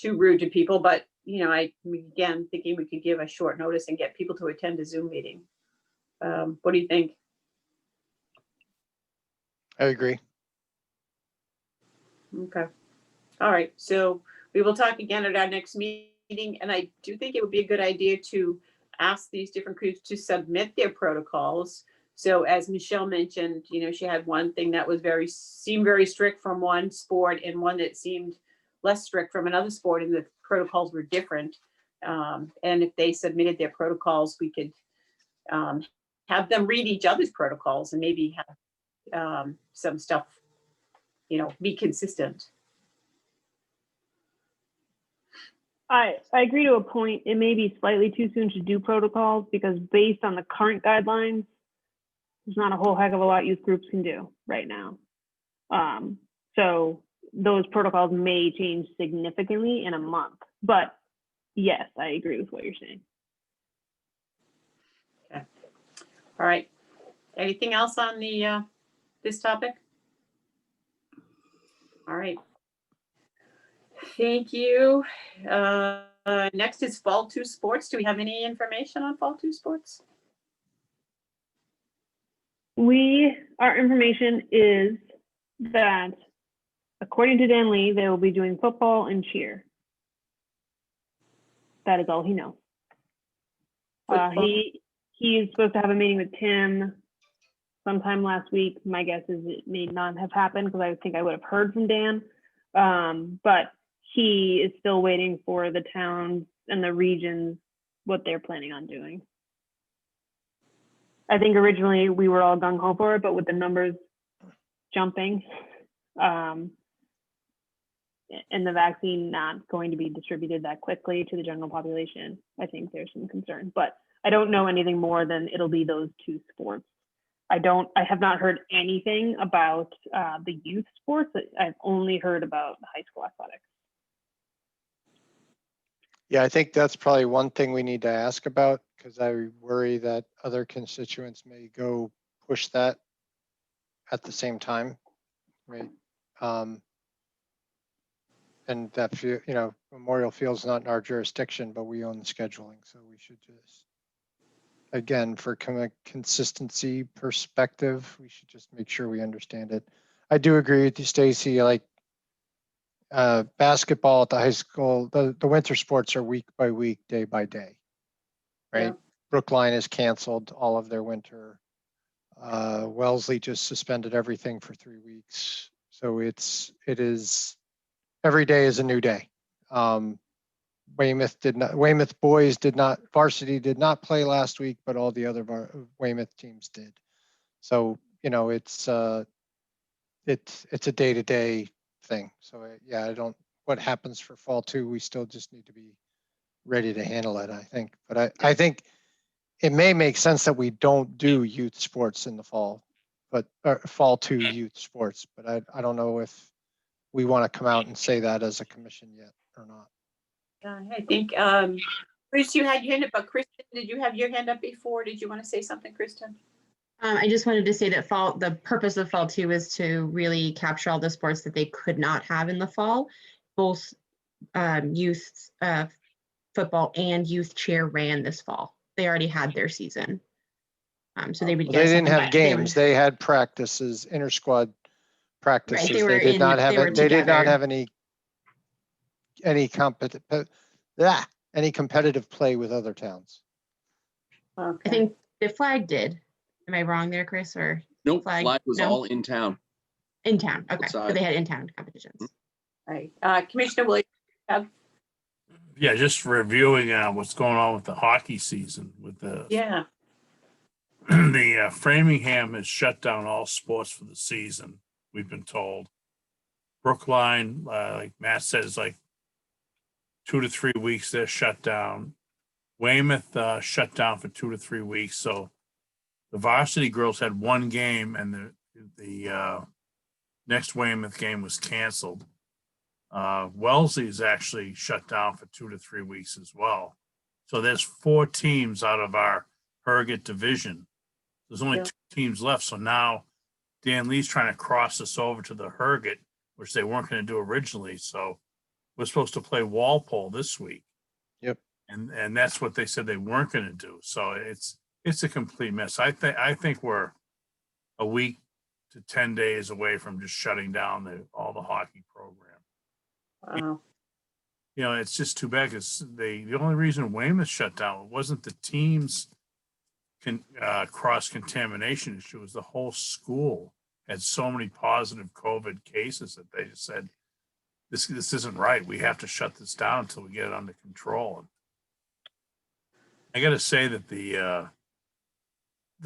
rude to people, but you know, again, thinking we could give a short notice and get people to attend a Zoom meeting. What do you think? I agree. Okay. All right. So we will talk again at our next meeting. And I do think it would be a good idea to ask these different groups to submit their protocols. So as Michelle mentioned, you know, she had one thing that was seemed very strict from one sport and one that seemed less strict from another sport, and the protocols were different. And if they submitted their protocols, we could have them read each other's protocols and maybe have some stuff, you know, be consistent. I agree to a point. It may be slightly too soon to do protocols because based on the current guidelines, there's not a whole heck of a lot youth groups can do right now. So those protocols may change significantly in a month, but yes, I agree with what you're saying. Okay. All right. Anything else on the this topic? All right. Thank you. Next is Fall 2 sports. Do we have any information on Fall 2 sports? Our information is that according to Dan Lee, they will be doing football and cheer. That is all he knows. He is supposed to have a meeting with Tim sometime last week. My guess is it may not have happened because I think I would have heard from Dan. But he is still waiting for the towns and the regions, what they're planning on doing. I think originally we were all gung ho for it, but with the numbers jumping and the vaccine not going to be distributed that quickly to the general population, I think there's some concern. But I don't know anything more than it'll be those two sports. I have not heard anything about the youth sports. I've only heard about high school athletics. Yeah, I think that's probably one thing we need to ask about, because I worry that other constituents may go push that at the same time, right? And that, Memorial Field's not in our jurisdiction, but we own the scheduling, so we should just, again, for consistency perspective, we should just make sure we understand it. I do agree with you, Stacy. Like basketball at the high school, the winter sports are week by week, day by day, right? Yeah. Brookline has canceled all of their winter. Wellesley just suspended everything for 3 weeks. So it is, every day is a new day. Weymouth boys varsity did not play last week, but all the other Weymouth teams did. So, it's a day-to-day thing. So yeah, what happens for Fall 2, we still just need to be ready to handle it, I think. But I think it may make sense that we don't do youth sports in the fall, but Fall 2 youth sports, but I don't know if we want to come out and say that as a commission yet or not. I think, Chris, you had your hand up, but Kristen, did you have your hand up before? Did you want to say something, Kristen? I just wanted to say that the purpose of Fall 2 is to really capture all the sports that they could not have in the fall, both youth football and youth cheer ran this fall. They already had their season. So they would Well, get they a didn't second have bite. They games. They had practices, inter-squad practices. they were They did not have they were it. They did not together. have any competitive play with other towns. I Okay. think the flag did. Am I wrong there, Chris? Or Nope, Flag, flag was no? all in town. in town? Okay, so Outside. they had in town competitions. Right. Commissioner Williams. Yeah, just reviewing what's going on with the hockey season with the Yeah. the Framingham has shut down all sports for the season. We've been told. Brookline, like Matt said, is like 2 to 3 weeks. They're shut down. Weymouth shut down for 2 to 3 weeks. So the varsity girls had one game, and the next Weymouth game was canceled. Wellesley is actually shut down for 2 to 3 weeks as well. So there's 4 teams out of our Herget division. There's only Yeah. 2 teams left. So now Dan Lee's trying to cross us over to the Herget, which they weren't going to do originally. So we're supposed to play Walpole this week. Yep. And that's what they said they weren't going to do. So it's a complete mess. I think we're a week to 10 days away from just shutting down all the hockey program. Wow. You know, it's just too bad because the only reason Weymouth shut down wasn't the team's cross contamination issue. It was the whole school had so many positive COVID cases that they just said, this isn't right. We have to shut this down until we get it under control. And I got to say that the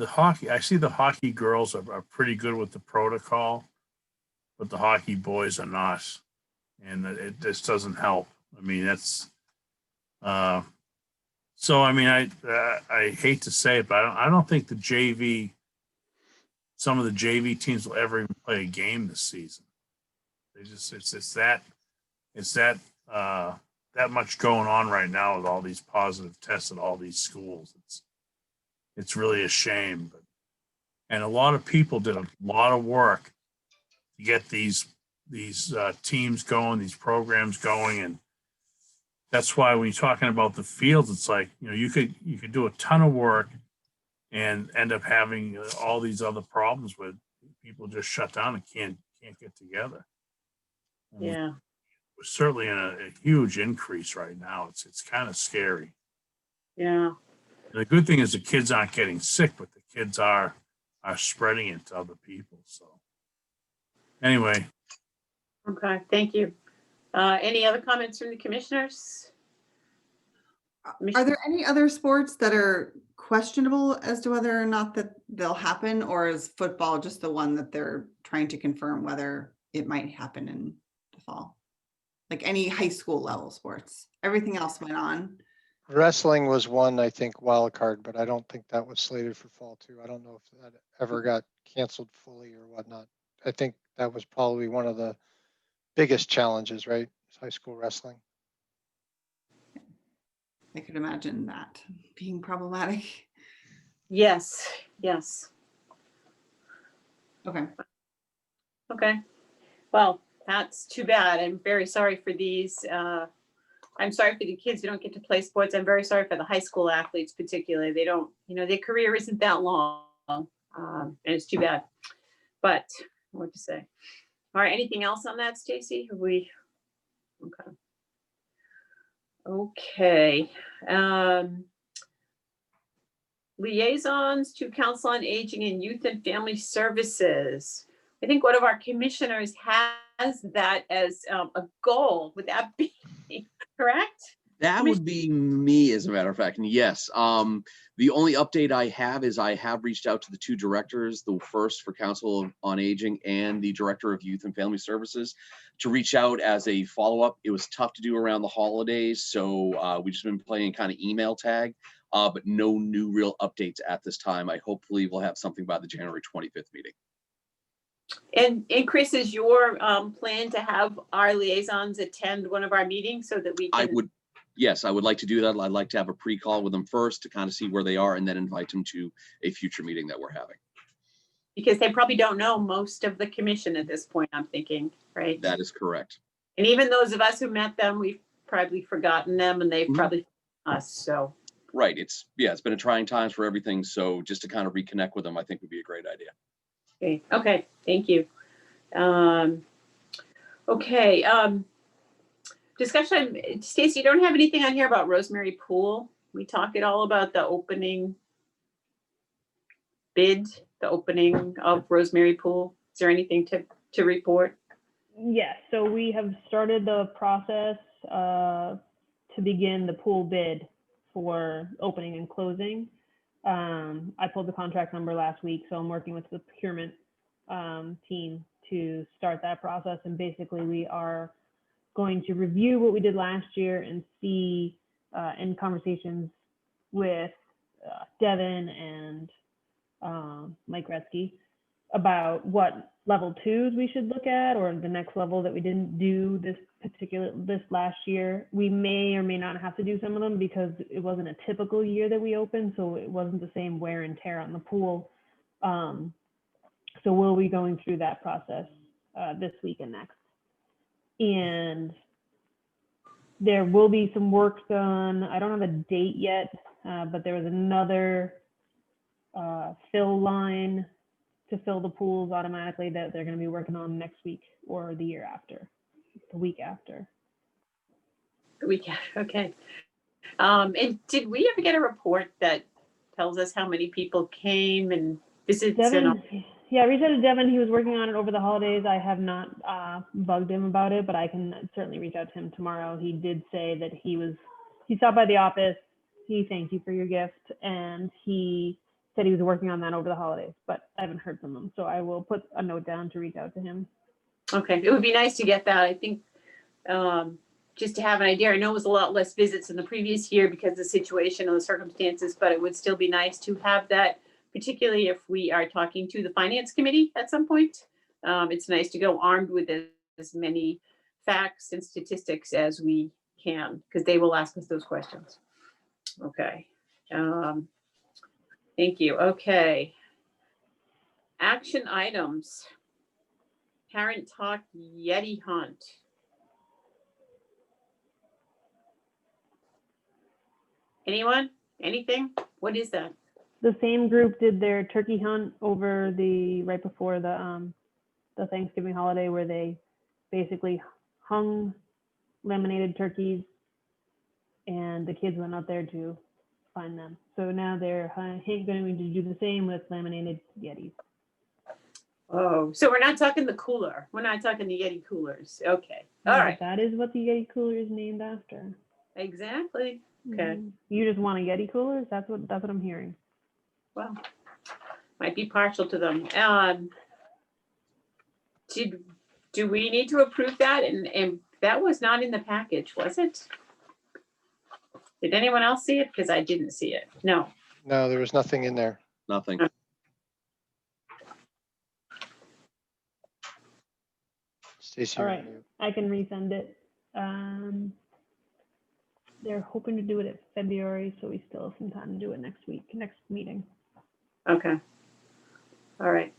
hockey, I see the hockey girls are pretty good with the protocol, but the hockey boys are not. And it just doesn't help. I mean, that's, so, I mean, I hate to say it, but I don't think some of the JV teams will ever even play a game this season. They just, it's that much going on right now with all these positive tests at all these schools. It's really a shame, and a lot of people did a lot of work to get these teams going, these programs going, and that's why when you're talking about the fields, it's like, you know, you could do a ton of work and end up having all these other problems with people just shut down and can't get together. And Yeah. we're certainly in a huge increase right now. It's kind of scary. Yeah. The good thing is the kids aren't getting sick, but the kids are spreading it to other people. So anyway. Okay. Thank you. Any other comments from the commissioners? Are there any other sports that are questionable as to whether or not that they'll happen, or is football just the one that they're trying to confirm whether it might happen in the fall? Like any high school level sports, everything else went on. Wrestling was one, I think, wild card, but I don't think that was slated for fall too. I don't know if that ever got canceled fully or whatnot. I think that was probably one of the biggest challenges, right? High school wrestling. I could imagine that being problematic. Yes. Yes. Okay. Okay. Well, that's too bad. I'm very sorry for these. I'm sorry for the kids who don't get to play sports. I'm very sorry for the high school athletes particularly. They don't, their career isn't that long. And it's too bad. But what to say? All right, anything else on that, Stacy? Okay. Okay. Liaisons to Council on Aging and Youth and Family Services. I think one of our commissioners has that as a goal. Would that be correct? That would be me, as a matter of fact. And yes, the only update I have is I have reached out to the 2 directors, the first for Council on Aging and the Director of Youth and Family Services, to reach out as a follow-up. It was tough to do around the holidays, so we've just been playing kind of email tag, but no new real updates at this time. I hopefully will have something by the January 25th meeting. And Chris, is your plan to have our liaisons attend one of our meetings so that we can? Yes, I would like to do that. I'd like to have a pre-call with them first to kind of see where they are and then invite them to a future meeting that we're having. Because they probably don't know most of the commission at this point, I'm thinking, right? That is correct. And even those of us who met them, we've probably forgotten them and they've Mhm. probably forgotten us, so. Right. It's been a trying times for everything. So just to kind of reconnect with them, I think would be a great idea. Okay, thank you. Okay, discussion, Stacy, you don't have anything on here about Rosemary Pool? We talk at all about the opening bid, the opening of Rosemary Pool? Is there anything to report? Yes, so we have started the process to begin the pool bid for opening and closing. I pulled the contract number last week, so I'm working with the procurement team to start that process. And basically, we are going to review what we did last year and see in conversations with Devin and Mike Gretzky about what level 2s we should look at, or the next level that we didn't do this last year. We may or may not have to do some of them because it wasn't a typical year that we opened, so it wasn't the same wear and tear on the pool. So we'll be going through that process this week and next. And there will be some work done. I don't have a date yet, but there was another fill line to fill the pools automatically that they're going to be working on next week or the year after, the week after. Okay. And did we ever get a report that tells us how many people came and visits? Devin, yeah, I reached out to Devin. He was working on it over the holidays. I have not bugged him about it, but I can certainly reach out to him tomorrow. He did say that he stopped by the office. He thanked you for your gift, and he said he was working on that over the holidays, but I haven't heard from him. So I will put a note down to reach out to him. Okay, it would be nice to get that. I think just to have an idea. I know it was a lot less visits than the previous year because of the situation and the circumstances, but it would still be nice to have that, particularly if we are talking to the finance committee at some point. It's nice to go armed with as many facts and statistics as we can, because they will ask us those questions. Okay. Thank you. Okay. Action items. Parent talk Yeti hunt. Anyone? Anything? What is that? The same group did their turkey hunt over right before the Thanksgiving holiday, where they basically hung laminated turkeys, and the kids went out there to find them. So now they're going to do the same with laminated Yetis. Oh, so we're not talking the cooler. We're not talking the Yeti coolers. Okay. All Yeah, right. but that is what the Yeti cooler is named after. Exactly. Okay. You just want a Yeti cooler? That's what I'm hearing. Well, might be partial to them. Do we need to approve that? And that was not in the package, was it? Did anyone else see it? Because I didn't see it. No. No, there was nothing in there. Nothing. Stacy. All you're right. on mute. I can resend it. They're hoping to do it at February, so we still have some time to do it next meeting. Okay. All right.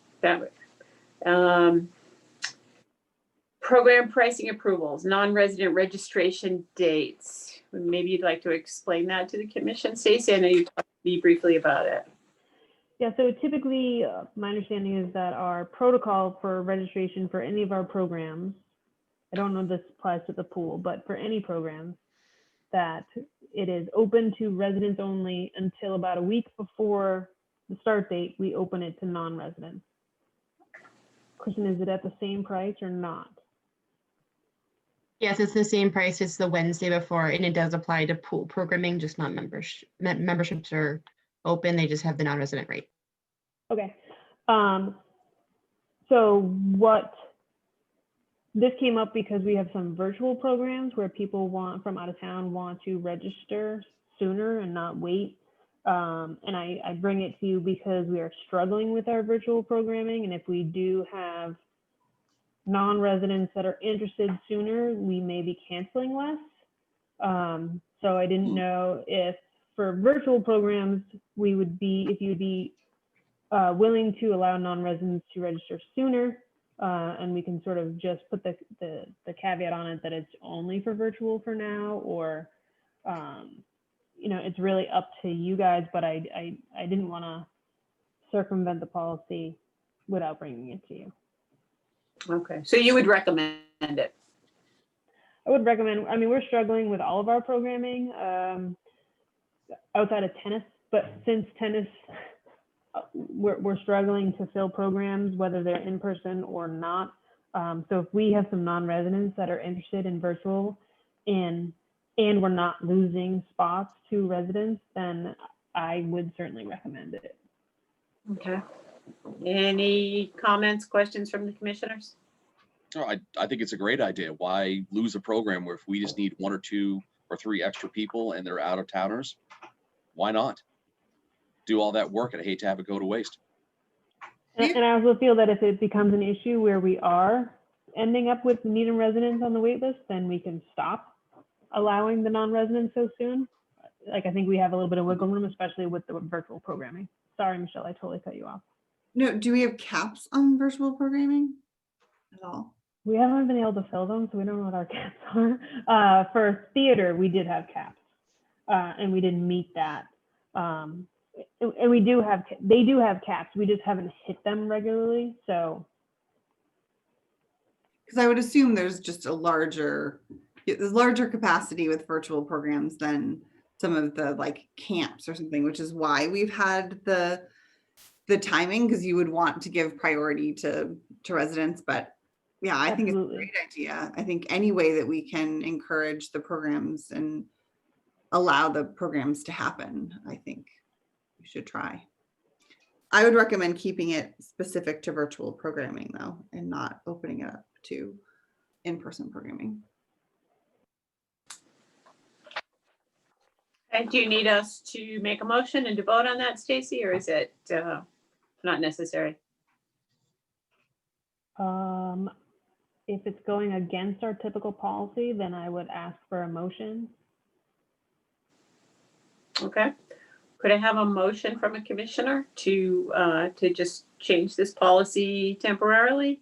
Program pricing approvals, non-resident registration dates. Maybe you'd like to explain that to the commission. Stacey, I know you talked to me briefly about it. Yeah, so typically, my understanding is that our protocol for registration for any of our programs, I don't know if this applies to the pool, but for any program, that it is open to residents only until about a week before the start date, we open it to non-residents. Question, is it at the same price or not? Yes, it's the same price as the Wednesday before, and it does apply to pool programming, just not membership. Memberships are open, they just have the non-resident rate. Okay. This came up because we have some virtual programs where people from out of town want to register sooner and not wait. And I bring it to you because we are struggling with our virtual programming. And if we do have non-residents that are interested sooner, we may be canceling less. So I didn't know if for virtual programs, if you would be willing to allow non-residents to register sooner, and we can sort of just put the caveat on it that it's only for virtual for now, or, you know, it's really up to you guys, but I didn't want to circumvent the policy without bringing it to you. Okay, so you would recommend it? I would recommend, I mean, we're struggling with all of our programming outside of tennis, but since tennis, we're struggling to fill programs, whether they're in person or not. So if we have some non-residents that are interested in virtual and we're not losing spots to residents, then I would certainly recommend it. Okay. Any comments, questions from the commissioners? Oh, I think it's a great idea. Why lose a program where if we just need 1 or 2 or 3 extra people and they're out of towners, why not do all that work? And I hate to have it go to waste. And I also feel that if it becomes an issue where we are ending up with Needham residents on the wait list, then we can stop allowing the non-residents so soon. Like, I think we have a little bit of wiggle room, especially with the virtual programming. Sorry, Michelle, I totally cut you off. No, do we have caps on virtual programming at all? We haven't been able to fill them, so we don't know what our caps are. For theater, we did have caps, and we didn't meet that. And we do have, they do have caps. We just haven't hit them regularly. So, Because I would assume there's just a larger capacity with virtual programs than some of the like camps or something, which is why we've had the timing, because you would want to give priority to residents. But yeah, I think it's a absolutely. great idea. I think any way that we can encourage the programs and allow the programs to happen, I think we should try. I would recommend keeping it specific to virtual programming though, and not opening it up to in-person programming. And do you need us to make a motion and to vote on that, Stacy, or is it not necessary? If it's going against our typical policy, then I would ask for a motion. Okay. Could I have a motion from a commissioner to just change this policy temporarily?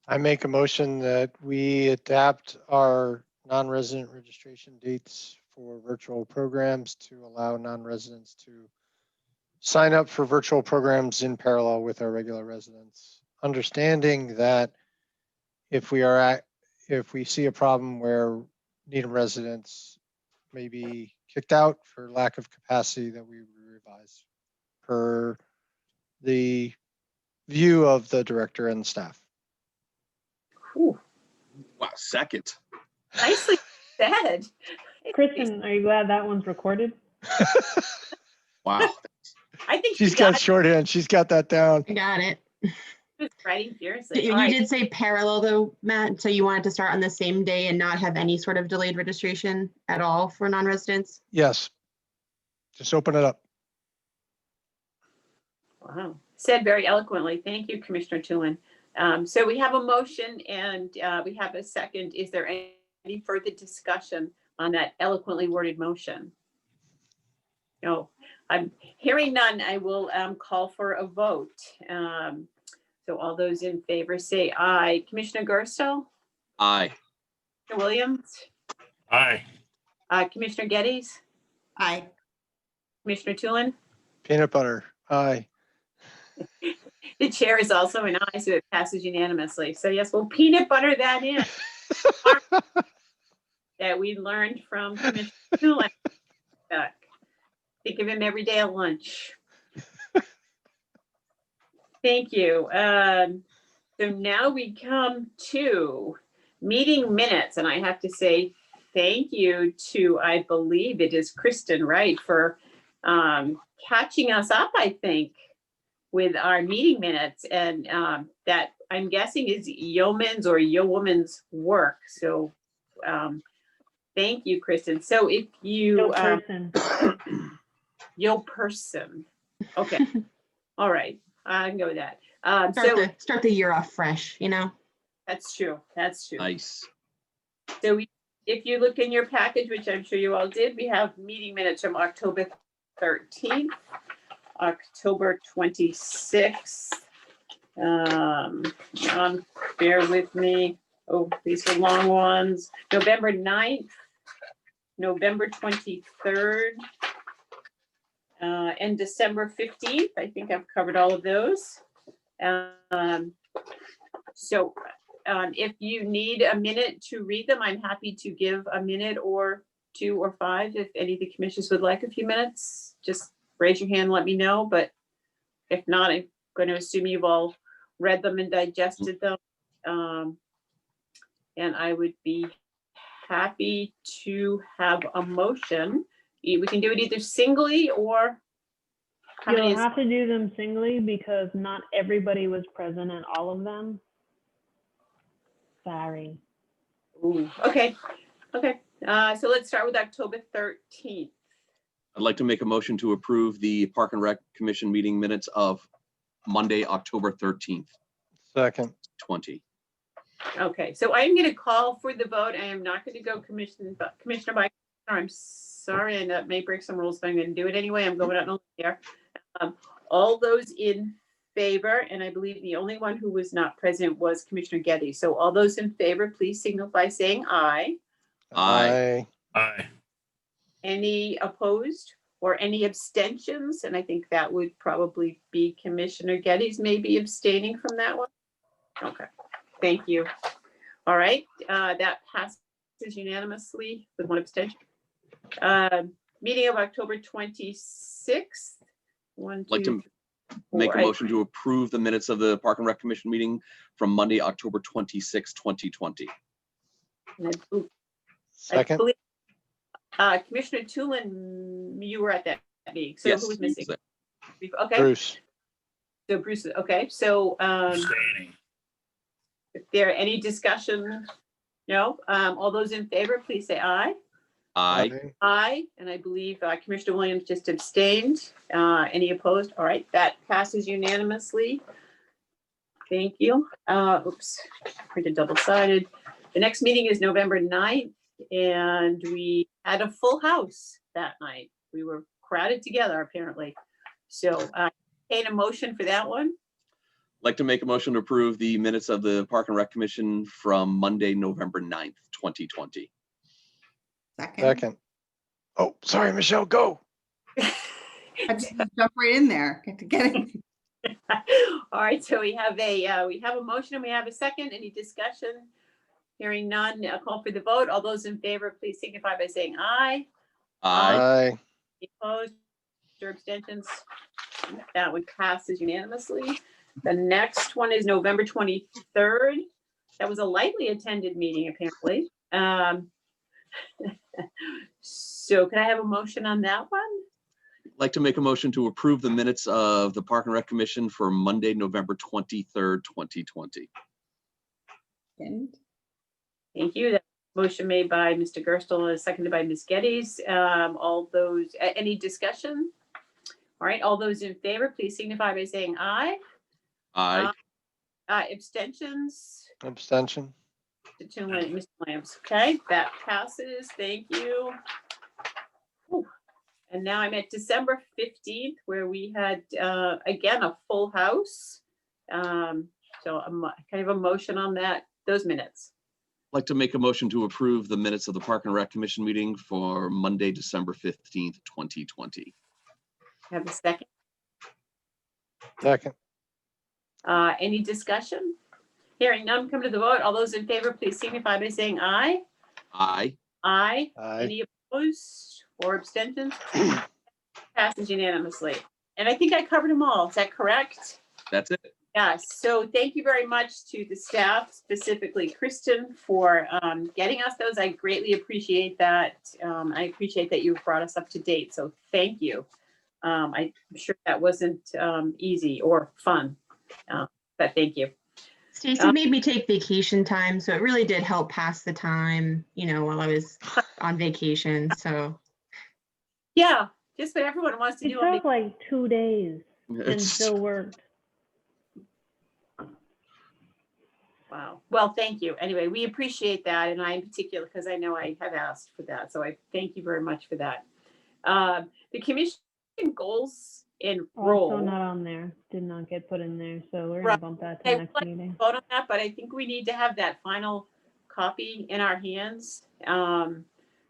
I make a motion that we adapt our non-resident registration dates for virtual programs to allow non-residents to sign up for virtual programs in parallel with our regular residents. Understanding that if we see a problem where Needham residents may be kicked out for lack of capacity, that we revise per the view of the director and staff. Whew, Wow, second. nicely said. Kristen, are you glad that one's recorded? Wow. I think She's got shorthand. She's got that down. I got it. writing fiercely. You All right. did say parallel though, Matt, so you wanted to start on the same day and not have any sort of delayed registration at all for non-residents? Yes. Just open it up. Wow, said very eloquently. Thank you, Commissioner Tulin. So we have a motion and we have a second. Is there any further discussion on that eloquently worded motion? No, I'm hearing none. I will call for a vote. So all those in favor say aye. Commissioner Gerstle? Aye. Commissioner Williams? Aye. Commissioner Geddes? Aye. Commissioner Tulin? Peanut butter. Aye. The chair is also an aye, so it passes unanimously. So yes, we'll peanut butter that in. That we learned from Commissioner Tulin. Think of him every day at lunch. Thank you. So now we come to meeting minutes, and I have to say thank you to, I believe it is Kristen Wright, for catching us up, I think, with our meeting minutes, and that I'm guessing is yeoman's or yeowoman's work. So thank you, Kristen. So if you No person. yo person, okay, all right, I can go with that. Start the year off fresh, you know? That's true. That's true. Nice. So if you look in your package, which I'm sure you all did, we have meeting minutes from October 13th. October 26th. Bear with me. Oh, these are long ones. November 9th, November 23rd, and December 15th. I think I've covered all of those. So if you need a minute to read them, I'm happy to give a minute or 2 or 5. If any of the commissioners would like a few minutes, just raise your hand, and let me know. But if not, I'm going to assume you've all read them and digested them. And I would be happy to have a motion. We can do it either singly or how many You'll is, have to do them singly because not everybody was present at all of them. Sorry. ooh, okay. So let's start with October 13th. I'd like to make a motion to approve the Park and Rec Commission meeting minutes of Monday, October 13th, Second. 20. Okay, so I'm going to call for the vote. I am not going to go commissioner by commissioner. I'm sorry, and that may break some rules, but I'm going to do it anyway. I'm going out on here. All those in favor, and I believe the only one who was not present was Commissioner Getty. So all those in favor, please signal by saying aye. Aye. Aye. Any opposed or any abstentions? And I think that would probably be Commissioner Getty's maybe abstaining from that one. Okay, thank you. All right, that passes unanimously with one abstention. Meeting of October 26th. I'd like to make a motion to approve the minutes of the Park and Rec Commission meeting from Monday, October 26, 2020. Second. Commissioner Tulin, you were at that meeting, so Yes, who was he was missing? there. Okay, Bruce. so Bruce, okay, so Abstaining. if there any discussion? No, all those in favor, please say aye. Aye. Aye, and I believe Commissioner Williams just abstained. Any opposed? All right, that passes unanimously. Thank you. Oops, printed double-sided. The next meeting is November 9th, and we had a full house that night. We were crowded together, apparently. So, a motion for that one. I'd like to make a motion to approve the minutes of the Park and Rec Commission from Monday, November 9th, 2020. Second. Oh, sorry, Michelle, go. I just jump right in there. Get it. All right, so we have a motion and we have a second. Any discussion? Hearing none, I'll call for the vote. All those in favor, please signify by saying aye. Aye. Aye. Any opposed or abstentions? That one passes unanimously. The next one is November 23rd. That was a lightly attended meeting, apparently. So can I have a motion on that one? I'd like to make a motion to approve the minutes of the Park and Rec Commission for Monday, November 23rd, 2020. Thank you. That motion made by Mr. Gerstle and seconded by Ms. Geddes. All those, any discussion? All right, all those in favor, please signify by saying aye. Aye. Abstentions? Abstention. Mr. Williams. Okay, that passes. Thank you. Whew. And now I'm at December 15th, where we had, again, a full house. So kind of a motion on that, those minutes. I'd like to make a motion to approve the minutes of the Park and Rec Commission meeting for Monday, December 15th, 2020. Have a second. Second. Any discussion? Hearing none, come to the vote. All those in favor, please signify by saying aye. Aye. Aye. Aye. Any opposed or abstentions? Passes unanimously. And I think I covered them all. Is that correct? That's it. Yes. So thank you very much to the staff, specifically Kristen, for getting us those. I greatly appreciate that. I appreciate that you brought us up to date. So thank you. I'm sure that wasn't easy or fun, but thank you. Stacy made me take vacation time, so it really did help pass the time, you know, while I was on vacation. So Yeah, just what everyone wants to It do. on took like 2 days and It's- still worked. Wow. Well, thank you. Anyway, we appreciate that. And I in particular, because I know I have asked for that. So I thank you very much for that. The commission goals Also enroll. not on there, did not get put in there, so we're gonna Right. bump that to Okay, next let's meeting. vote on that, but I think we need to have that final copy in our hands.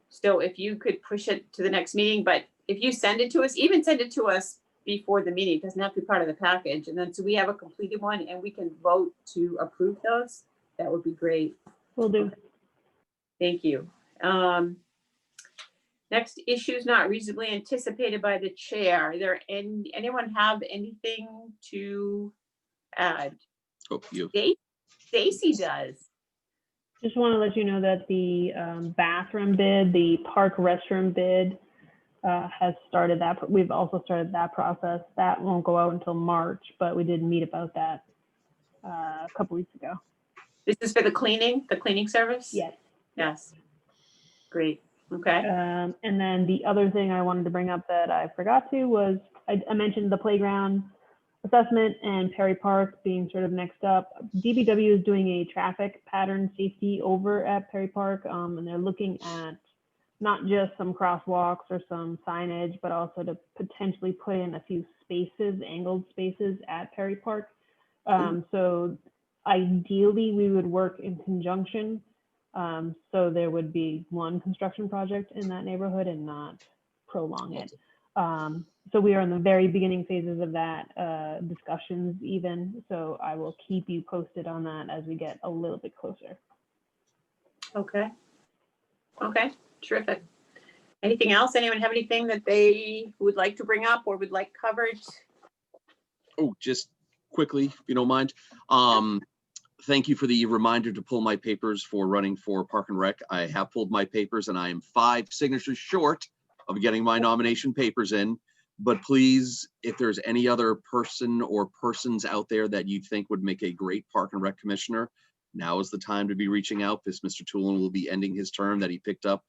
So if you could push it to the next meeting, but if you send it to us, even send it to us before the meeting, it doesn't have to be part of the package. And then so we have a completed one and we can vote to approve those. That would be great. Will do. Thank you. Next, issues not reasonably anticipated by the chair. Anyone have anything to add? Oh, you. Stacy does. Just want to let you know that the bathroom bid, the park restroom bid has started that. We've also started that process. That won't go out until March, but we did meet about that a couple weeks ago. This is for the cleaning service? Yes. Yes. Great. Okay. And then the other thing I wanted to bring up that I forgot to was I mentioned the playground assessment and Perry Park being sort of next up. DBW is doing a traffic pattern safety over at Perry Park, and they're looking at not just some crosswalks or some signage, but also to potentially put in a few spaces, angled spaces at Perry Park. So ideally, we would work in conjunction. So there would be one construction project in that neighborhood and not prolong it. So we are in the very beginning phases of that, discussions even. So I will keep you posted on that as we get a little bit closer. Okay. Okay. Terrific. Anything else? Anyone have anything that they would like to bring up or would like covered? Oh, just quickly, if you don't mind. Thank you for the reminder to pull my papers for running for Park and Rec. I have pulled my papers and I am 5 signatures short of getting my nomination papers in. But please, if there's any other person or persons out there that you think would make a great Park and Rec commissioner, now is the time to be reaching out, because Mr. Tulin will be ending his term that he picked up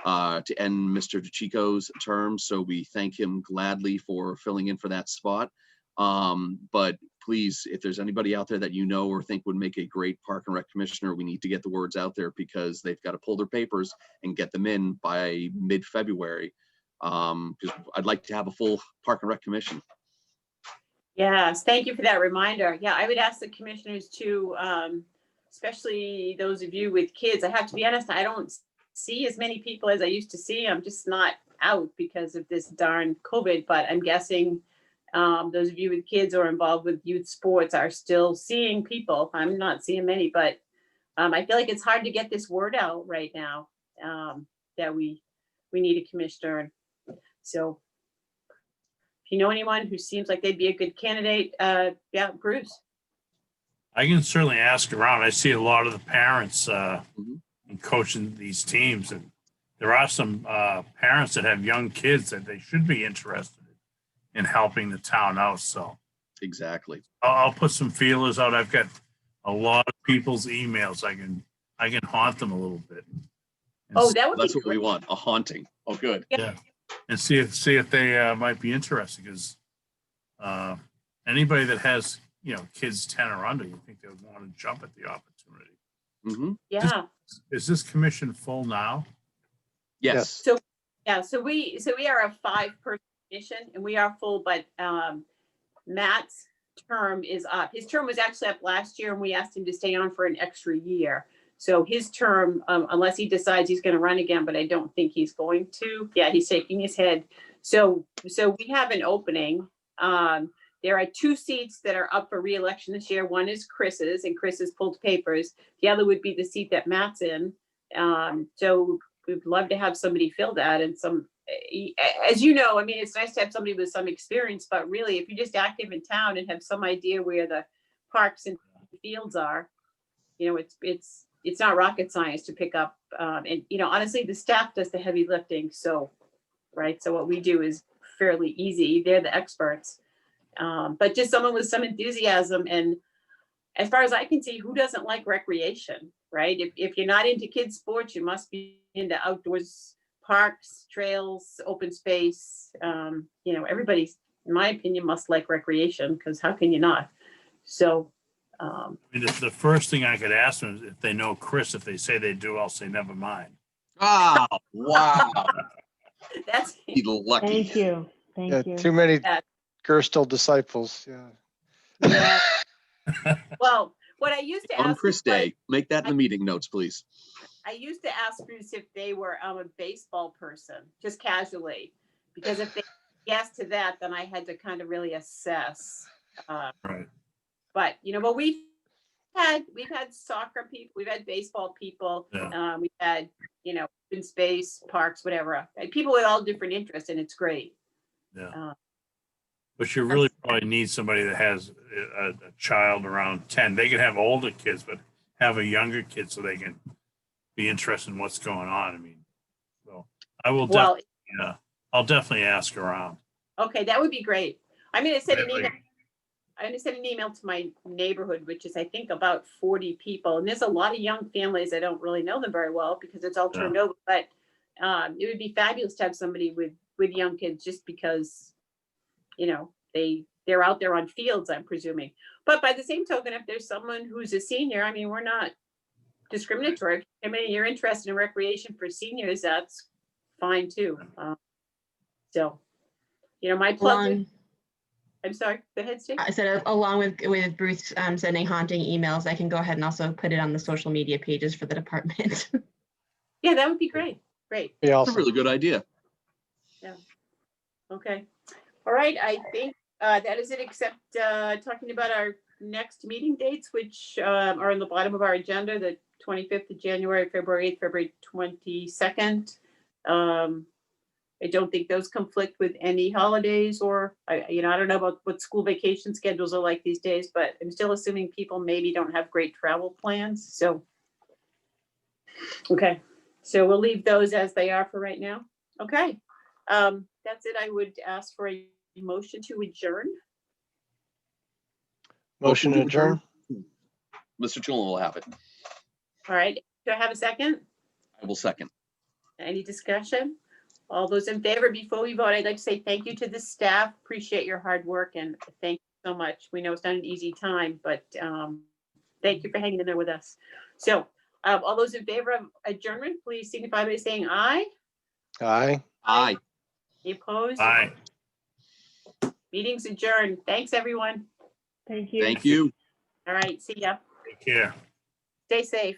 to end Mr. DeChico's term. So we thank him gladly for filling in for that spot. But please, if there's anybody out there that you know or think would make a great Park and Rec commissioner, we need to get the words out there, because they've got to pull their papers and get them in by mid-February. Because I'd like to have a full Park and Rec commission. Yes, thank you for that reminder. Yeah, I would ask the commissioners to, especially those of you with kids. I have to be honest, I don't see as many people as I used to see. I'm just not out because of this darn COVID, but I'm guessing those of you with kids or involved with youth sports are still seeing people. I'm not seeing many, but I feel like it's hard to get this word out right now that we need a commissioner. So if you know anyone who seems like they'd be a good candidate, yeah, Bruce. I can certainly ask around. I see a lot of the parents in coaching these teams, and there are some parents that have young kids that they should be interested in helping the town out. So Exactly. I'll put some feelers out. I've got a lot of people's emails. I can haunt them a little bit. And Oh, that would That's be what we great. want, a haunting. Oh, good. and see if they might be interested, because anybody that has kids 10 or under, you think they would want to jump at the opportunity. Mm-hmm. Yeah. Is this commission full now? Yes. Yeah, so we are a 5-person commission and we are full, but Matt's term is up. His term was actually up last year and we asked him to stay on for an extra year. So his term, unless he decides he's going to run again, but I don't think he's going to. Yeah, he's shaking his head. So we have an opening. There are 2 seats that are up for re-election this year. One is Chris's, and Chris has pulled papers. The other would be the seat that Matt's in. So we'd love to have somebody fill that. And as you know, I mean, it's nice to have somebody with some experience, but really, if you're just active in town and have some idea where the parks and fields are, it's not rocket science to pick up. And honestly, the staff does the heavy lifting. So, right. So what we do is fairly easy. They're the experts. But just someone with some enthusiasm. And as far as I can see, who doesn't like recreation, right? If you're not into kids sports, you must be into outdoors, parks, trails, open space. Everybody, in my opinion, must like recreation, because how can you not? So, I mean, the first thing I could ask them is if they know Chris. If they say they do, I'll say never mind. Oh, wow. that's Be lucky. Thank you. Thank you. Too many Yeah. Gerstle disciples, yeah. Yeah. Well, what I used to On ask. Chris is what- Day, make that in the meeting notes, please. I used to ask Bruce if they were a baseball person, just casually, because if they yes to that, then I had to kind of really assess. Right. But but we've had soccer people, we've had baseball people, Yeah. we've had open space parks, whatever, and people with all different interests, and it's great. Yeah. But you really probably need somebody that has a child around 10. They can have older kids, but have a younger kid so they can be interested in what's going on. I mean, so I will Well, definitely, I'll definitely ask around. okay, that would be great. I'm going to send an Like- email. I'm going to send an email to my neighborhood, which is I think about 40 people, and there's a lot of young families. I don't really know them very well because it's all turned over, but it would be fabulous to have somebody with young kids, just because they're out there on fields, I'm presuming. But by the same token, if there's someone who's a senior, I mean, we're not discriminatory. I mean, you're interested in recreation for seniors, that's fine too. So, my plug. Along, I'm sorry. Go ahead, Steve. I said, along with Bruce sending haunting emails, I can go ahead and also put it on the social media pages for the department. Yeah, that would be great. Great. Be It's a awesome. really good idea. Okay. All right. I think that is it, except talking about our next meeting dates, which are on the bottom of our agenda, the 25th of January, February 8th, February 22nd. I don't think those conflict with any holidays, or I don't know about what school vacation schedules are like these days, but I'm still assuming people maybe don't have great travel plans. So, okay. So we'll leave those as they are for right now. Okay. That's it. I would ask for a motion to adjourn. Motion to adjourn. Mr. Chulin will have it. All right. Do I have a second? I will second. Any discussion? All those in favor, before we vote, I'd like to say thank you to the staff. Appreciate your hard work, and thank you so much. We know it's not an easy time, but thank you for hanging in there with us. So all those in favor of adjournment, please signify by saying aye. Aye. Aye. Any opposed? Aye. Meeting's adjourned. Thanks, everyone. Thank you. Thank you. All right. See ya. Take care. Stay safe.